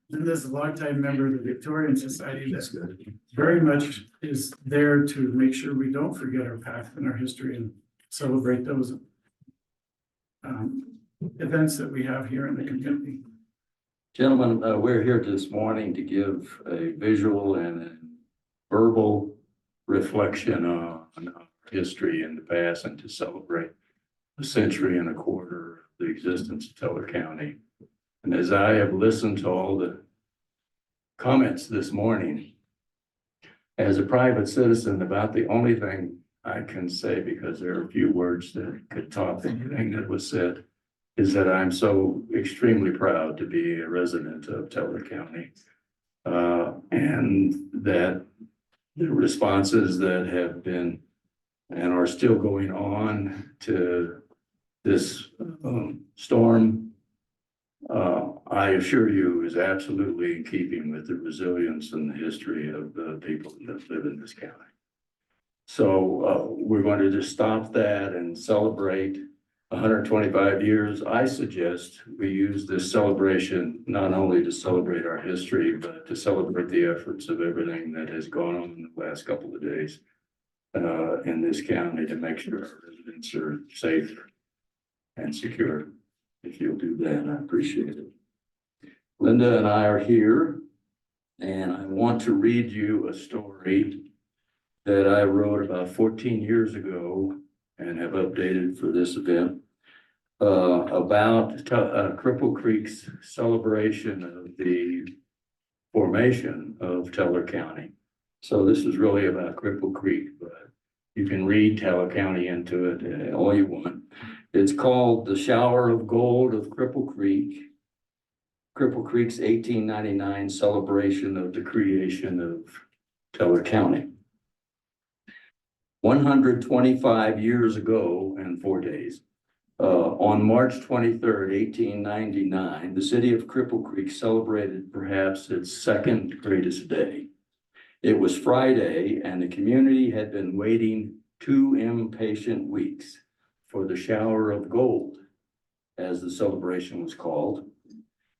S2: Linda's a longtime member of the Victorian Society that very much is there to make sure we don't forget our past and our history and celebrate those events that we have here in the community.
S14: Gentlemen, we're here this morning to give a visual and a verbal reflection on our history in the past and to celebrate a century and a quarter of the existence of Teller County. And as I have listened to all the comments this morning, as a private citizen, about the only thing I can say, because there are a few words that could top anything that was said, is that I'm so extremely proud to be a resident of Teller County. And that the responses that have been and are still going on to this storm, I assure you, is absolutely in keeping with the resilience and the history of the people that live in this county. So we're going to just stop that and celebrate 125 years. I suggest we use this celebration not only to celebrate our history, but to celebrate the efforts of everything that has gone on in the last couple of days in this county to make sure our residents are safe and secure. If you'll do that, I appreciate it. Linda and I are here, and I want to read you a story that I wrote about 14 years ago and have updated for this event about Cripple Creek's celebration of the formation of Teller County. So this is really about Cripple Creek, but you can read Teller County into it all you want. It's called The Shower of Gold of Cripple Creek, Cripple Creek's 1899 celebration of the creation of Teller County. 125 years ago and 4 days, on March 23rd, 1899, the city of Cripple Creek celebrated perhaps its second greatest day. It was Friday, and the community had been waiting 2 impatient weeks for the shower of gold, as the celebration was called,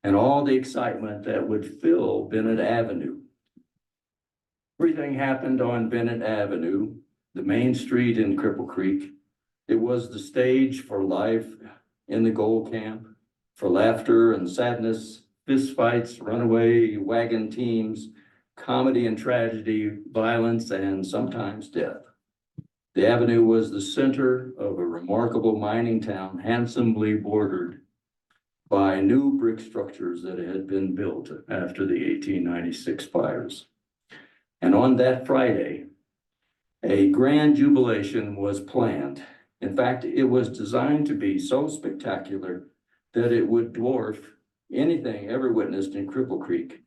S14: and all the excitement that would fill Bennett Avenue. Everything happened on Bennett Avenue, the main street in Cripple Creek. It was the stage for life in the gold camp, for laughter and sadness, fistfights, runaway wagon teams, comedy and tragedy, violence, and sometimes death. The avenue was the center of a remarkable mining town, handsomely bordered by new brick structures that had been built after the 1896 fires. And on that Friday, a grand jubilation was planned. In fact, it was designed to be so spectacular that it would dwarf anything ever witnessed in Cripple Creek,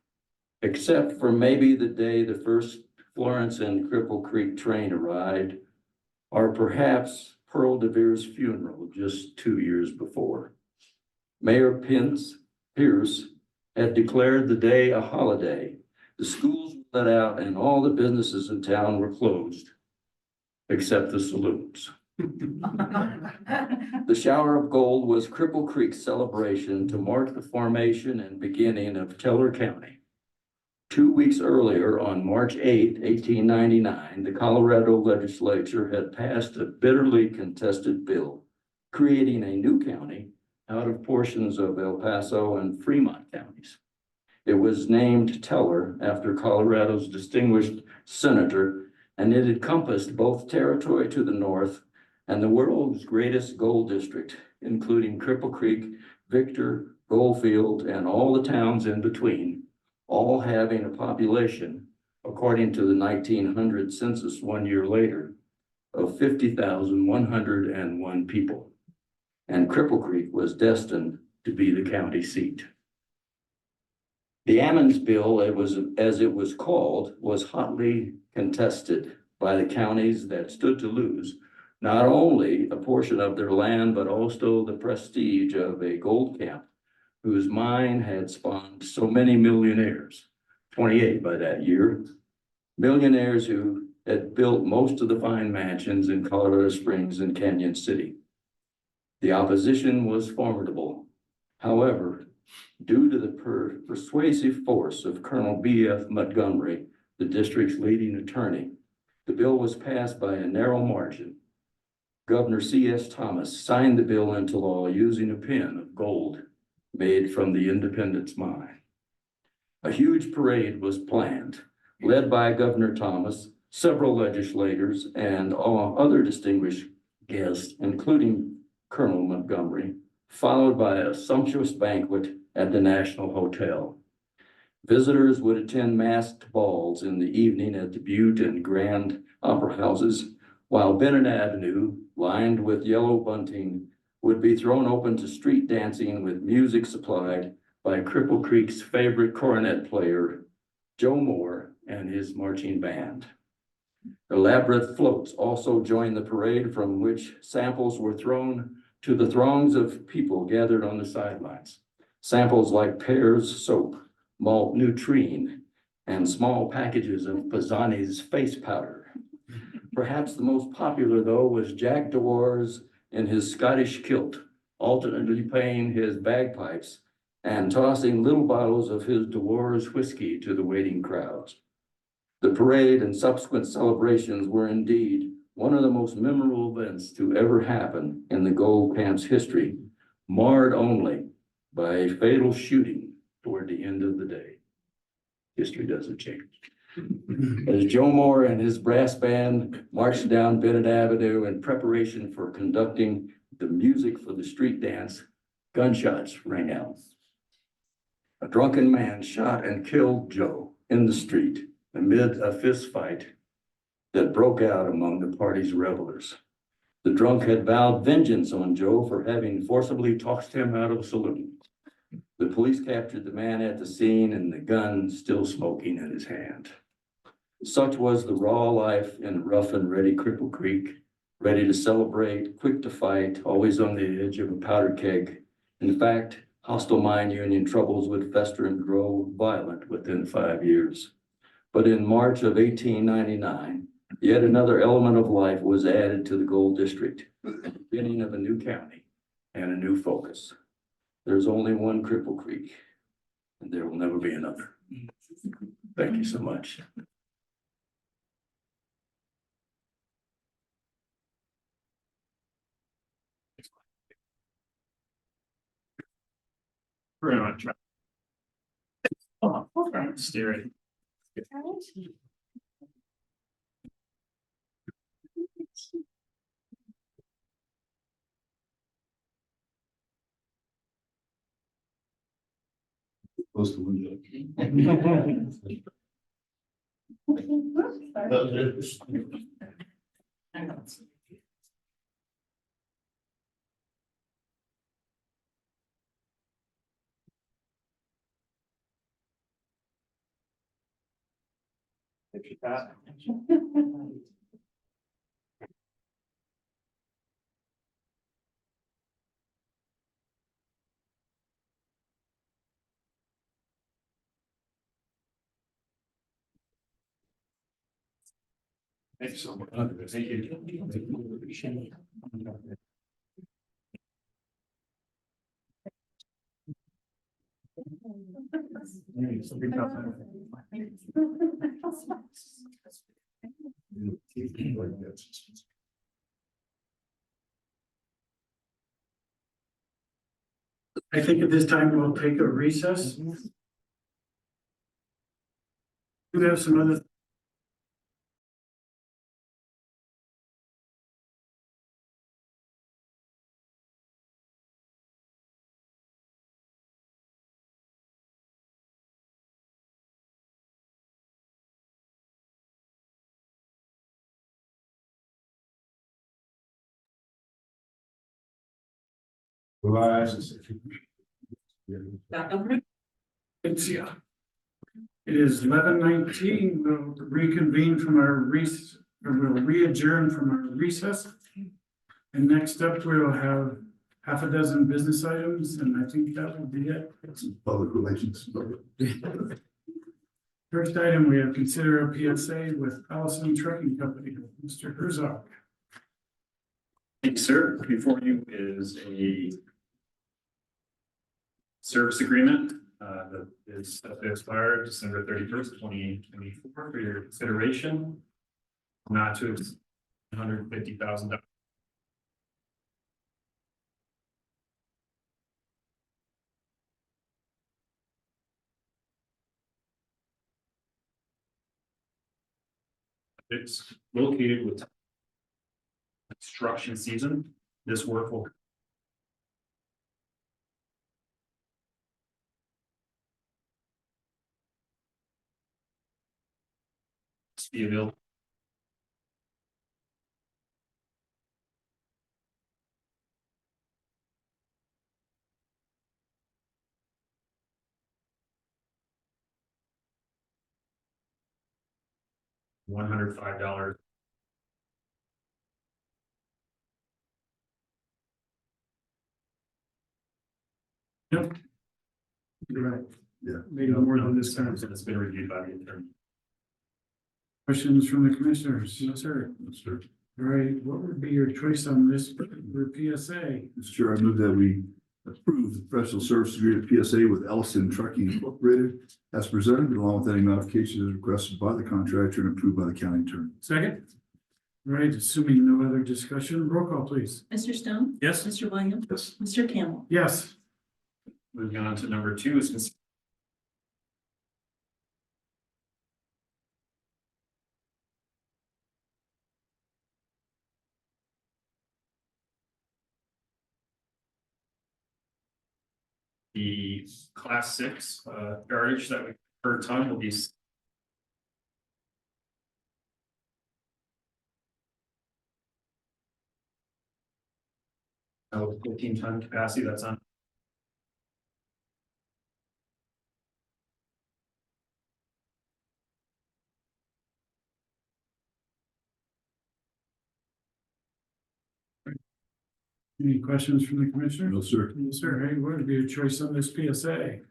S14: except for maybe the day the first Florence and Cripple Creek train arrived, or perhaps Pearl de Vere's funeral just 2 years before. Mayor Pierce had declared the day a holiday. The schools were let out and all the businesses in town were closed, except the saloons. The shower of gold was Cripple Creek's celebration to mark the formation and beginning of Teller County. 2 weeks earlier, on March 8, 1899, the Colorado legislature had passed a bitterly contested bill creating a new county out of portions of El Paso and Fremont counties. It was named Teller after Colorado's distinguished senator, and it encompassed both territory to the north and the world's greatest gold district, including Cripple Creek, Victor, Goldfield, and all the towns in between, all having a population, according to the 1900 census 1 year later, of 50,101 people. And Cripple Creek was destined to be the county seat. The Ammons Bill, as it was called, was hotly contested by the counties that stood to lose not only a portion of their land, but also the prestige of a gold camp whose mine had spawned so many millionaires, 28 by that year, millionaires who had built most of the fine mansions in Colorado Springs and Canyon City. The opposition was formidable. However, due to the persuasive force of Colonel B.F. Montgomery, the district's leading attorney, the bill was passed by a narrow margin. Governor C.S. Thomas signed the bill into law using a pen of gold made from the Independence mine. A huge parade was planned, led by Governor Thomas, several legislators, and all other distinguished guests, including Colonel Montgomery, followed by a sumptuous banquet at the National Hotel. Visitors would attend masked balls in the evening at the Butte and Grand Opera Houses, while Bennett Avenue, lined with yellow bunting, would be thrown open to street dancing with music supplied by Cripple Creek's favorite cornet player, Joe Moore, and his marching band. Elaborate floats also joined the parade, from which samples were thrown to the throngs of people gathered on the sidelines. Samples like Pear's soap, malt Nutrine, and small packages of Pisani's face powder. Perhaps the most popular, though, was Jack Dewars in his Scottish kilt, alternately playing his bagpipes and tossing little bottles of his Dewars whiskey to the waiting crowds. The parade and subsequent celebrations were indeed one of the most memorable events to ever happen in the gold camp's history, marred only by a fatal shooting toward the end of the day. History doesn't change. As Joe Moore and his brass band marched down Bennett Avenue in preparation for conducting the music for the street dance, gunshots rang out. A drunken man shot and killed Joe in the street amid a fist fight that broke out among the party's revelers. The drunk had vowed vengeance on Joe for having forcibly tossed him out of a saloon. The police captured the man at the scene and the gun still smoking in his hand. Such was the raw life in rough and ready Cripple Creek, ready to celebrate, quick to fight, always on the edge of a powder keg. In fact, hostile mine union troubles would fester and grow violent within 5 years. But in March of 1899, yet another element of life was added to the gold district, the beginning of a new county and a new focus. There's only one Cripple Creek, and there will never be another. Thank you so much.
S1: We're gonna try. Steer it.
S4: Close to window.
S1: Thanks so much. Thank you.
S2: I think at this time we'll take a recess. We have some other. It's, yeah. It is 11:19. We'll reconvene from our we'll re-adjourn from our recess. And next up, we'll have half a dozen business items, and I think that will be it.
S4: Public relations.
S2: First item, we have consider a PSA with Allison Trucking Company, Mr. Herzog.
S1: Thank you, sir. Before you is a service agreement that is set to expire December 31st, 2024 for your consideration. Not to $150,000. It's located with construction season. This work will be available. $105.
S2: Yep. You're right.
S4: Yeah.
S2: Maybe more than this time.
S1: It's been reviewed by the attorney.
S2: Questions from the commissioners? No, sir.
S4: Yes, sir.
S2: All right, what would be your choice on this for PSA?
S4: Mr. Chair, I move that we approve the professional service agreement PSA with Ellison Trucking Incorporated as presented, along with any modifications requested by the contractor and approved by the county attorney.
S2: Second? All right, assuming no other discussion, roll call please.
S3: Mr. Stone?
S2: Yes.
S3: Mr. Williams?
S4: Yes.
S3: Mr. Campbell?
S2: Yes.
S1: Moving on to number 2 is the class 6 yardage that we per ton will be 15-ton capacity. That's on.
S2: Any questions from the commissioner?
S4: No, sir.
S2: Yes, sir. Hey, what would be your choice on this PSA?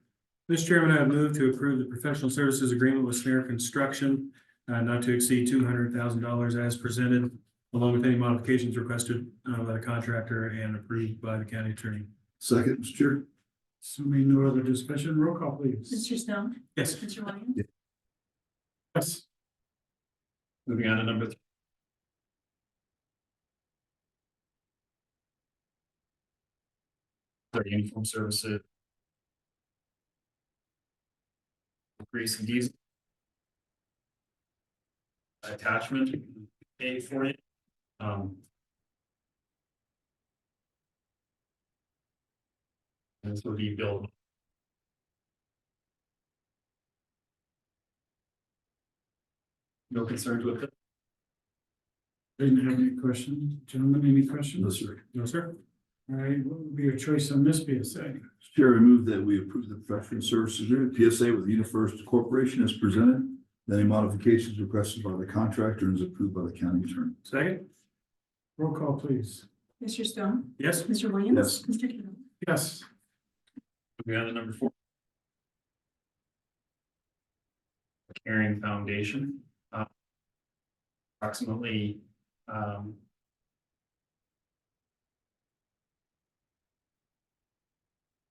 S5: Mr. Chairman, I move to approve the professional services agreement with Snare Construction, not to exceed $200,000 as presented, along with any modifications requested by the contractor and approved by the county attorney.
S4: Second, Mr. Chair.
S2: Assuming no other discussion, roll call please.
S3: Mr. Stone?
S5: Yes.
S3: Mr. Williams?
S2: Yes.
S1: Moving on to number 3. Our uniform services. Grease and diesel. Attachment A for you. This will be built. No concerns with it.
S2: Didn't have any questions. Gentlemen, any questions?
S4: No, sir.
S2: No, sir. All right, what would be your choice on this PSA?
S4: Mr. Chair, I move that we approve the professional services agreement PSA with UniFirst Corporation as presented, Any modifications requested by the contractor and is approved by the county attorney.
S5: Second?
S8: Roll call, please.
S3: Mr. Stone?
S5: Yes.
S3: Mr. Williams?
S4: Yes.
S3: Mr. Campbell?
S2: Yes.
S1: Moving on to number 4. Caring Foundation. Approximately,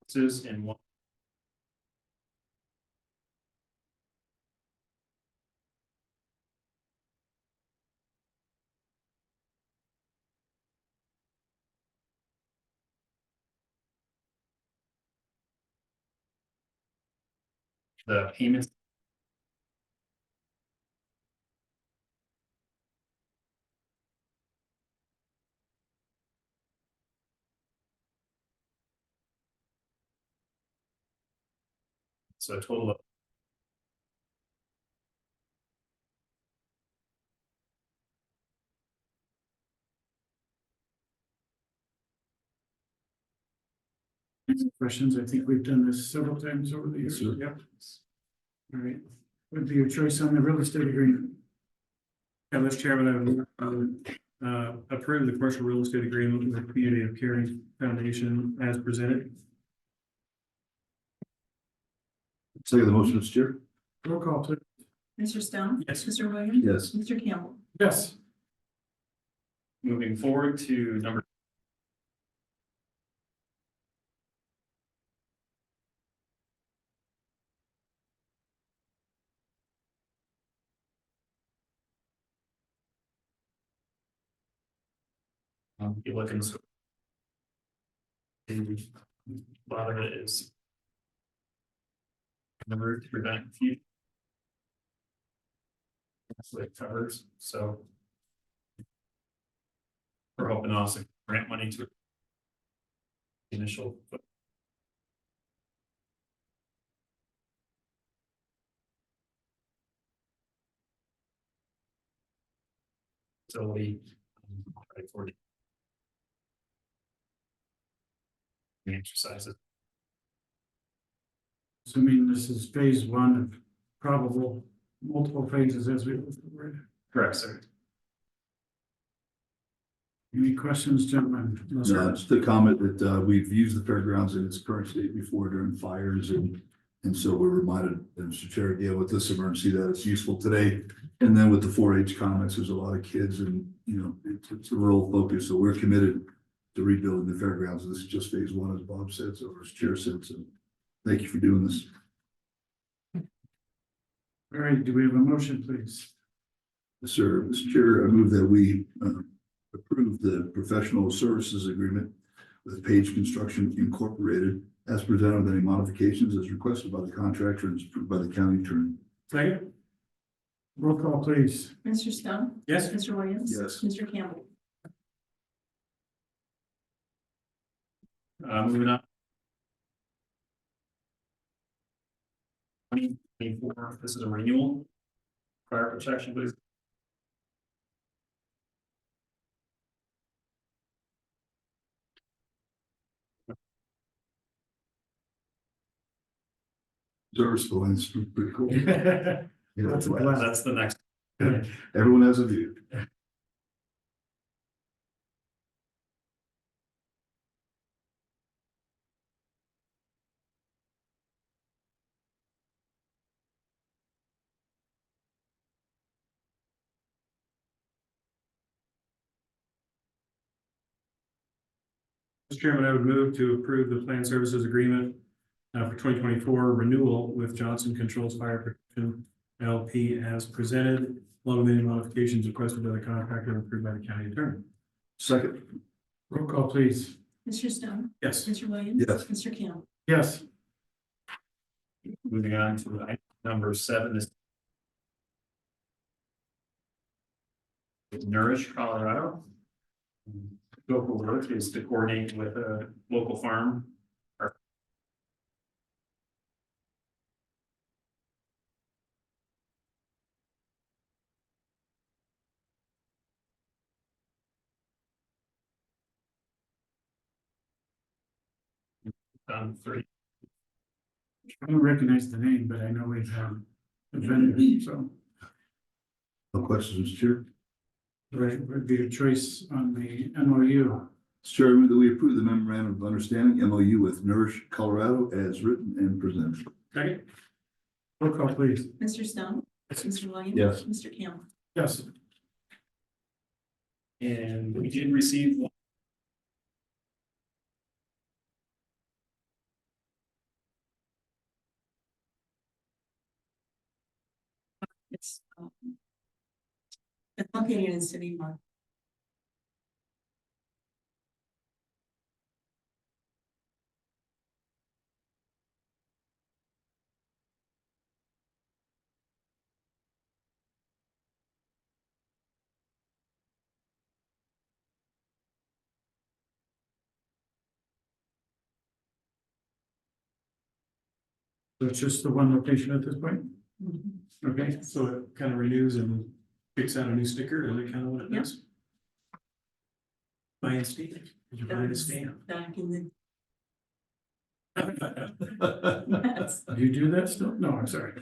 S1: this is in one. The payments. So a total of.
S2: Any questions? I think we've done this several times over the years.
S4: Yes, sir.
S2: Yep. All right. Would be your choice on the real estate agreement?
S5: Yeah, Mr. Chairman, I would approve the commercial real estate agreement with the Community of Caring Foundation as presented.
S4: Second the motion, Mr. Chair.
S2: Roll call, please.
S3: Mr. Stone?
S5: Yes.
S3: Mr. Williams?
S4: Yes.
S3: Mr. Campbell?
S2: Yes.
S1: Moving forward to number. You're looking. A lot of it is. Number to prevent future. That's what it covers, so. We're hoping also grant money to. Initial. Facility. Right for the exercises.
S2: Assuming this is phase one of probable multiple phases as we move forward.
S1: Correct, sir.
S2: Any questions, gentlemen?
S4: No, just a comment that we've used the fairgrounds in its current state before during fires and so we're reminded, Mr. Chair, again, with this emergency that it's useful today. And then with the 4-H comments, there's a lot of kids and, you know, it's a rural focus. So we're committed to rebuilding the fairgrounds. This is just phase one, as Bob said, so as Chair said, so thank you for doing this.
S2: All right, do we have a motion, please?
S4: Yes, sir. Mr. Chair, I move that we approve the professional services agreement with Page Construction Incorporated as presented with any modifications as requested by the contractor and is approved by the county attorney.
S5: Second?
S2: Roll call, please.
S3: Mr. Stone?
S5: Yes.
S3: Mr. Williams?
S4: Yes.
S3: Mr. Campbell?
S1: Moving on. 2024, this is a renewal. Fire protection, please.
S4: Service lines, pretty cool. Yeah,
S1: That's the next.
S4: everyone has a view.
S5: Mr. Chairman, I would move to approve the planned services agreement for 2024 renewal with Johnson Controls Fire Protection LP as presented, along with any modifications requested by the contractor and approved by the county attorney.
S4: Second.
S2: Roll call, please.
S3: Mr. Stone?
S5: Yes.
S3: Mr. Williams?
S4: Yes.
S3: Mr. Campbell?
S2: Yes.
S1: Moving on to item number 7 is. Nourish, Colorado. Local work is to coordinate with a local farm. Done 3.
S2: I don't recognize the name, but I know we've had a vendor, so
S4: No questions, Mr. Chair.
S2: Right, would be your choice on the MOU.
S4: Mr. Chair, I move that we approve the memorandum of understanding MOU with Nourish Colorado as written and presented.
S5: Second.
S2: Roll call, please.
S3: Mr. Stone? Mr. Williams?
S4: Yes.
S3: Mr. Campbell?
S2: Yes.
S5: And we did receive.
S3: It's located in City Mark.
S2: So it's just the one location at this point? Okay,
S5: So it kind of renews and picks out a new sticker, is it kind of what it does? Buy and stamp, did you buy the stamp?
S3: Back in the. Yes.
S2: do you do that still? No, I'm sorry.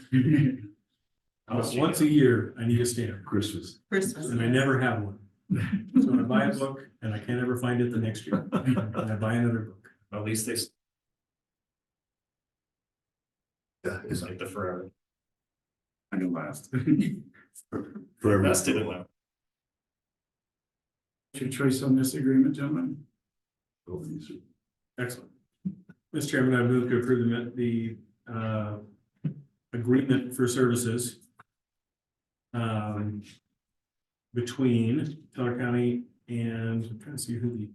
S5: Once a year, I need a stamp,
S4: Christmas.
S3: Christmas.
S5: and I never have one. So I buy a book and I can't ever find it the next year, and I buy another book.
S1: At least they,
S4: Yeah,
S1: it's like the forever.
S2: I know last.
S4: forever.
S1: Best in it.
S2: What's your choice on this agreement, gentlemen?
S5: Excellent. Mr. Chairman, I move to approve the agreement for services between Teller County and, I'm trying to see who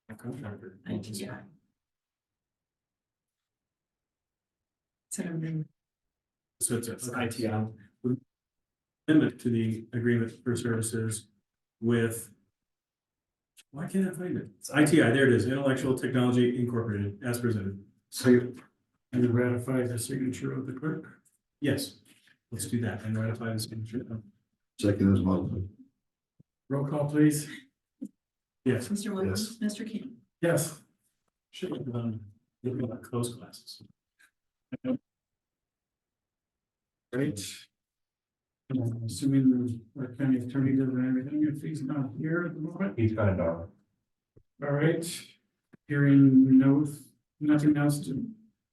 S5: the contractor.
S3: Yeah. So I'm doing-
S5: So it's ITI. Amendment to the agreement for services with. Why can't I find it? It's ITI, there it is, Intellectual Technology Incorporated, as presented.
S2: So you ratify the signature of the clerk?
S5: Yes, let's do that and ratify this.
S4: Second is modified.
S2: Roll call, please.
S5: Yes.
S3: Mr. Williams? Mr. Campbell?
S2: Yes.
S5: Should have done, looking like close classes.
S2: Great. Assuming the county attorney does everything, if he's not here at the moment.
S13: He's kind of.
S2: All right. Hearing nothing else to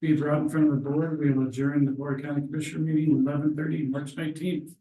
S2: be brought in front of the board, we will adjourn the Board County Commissioner meeting 11:30, March 19th.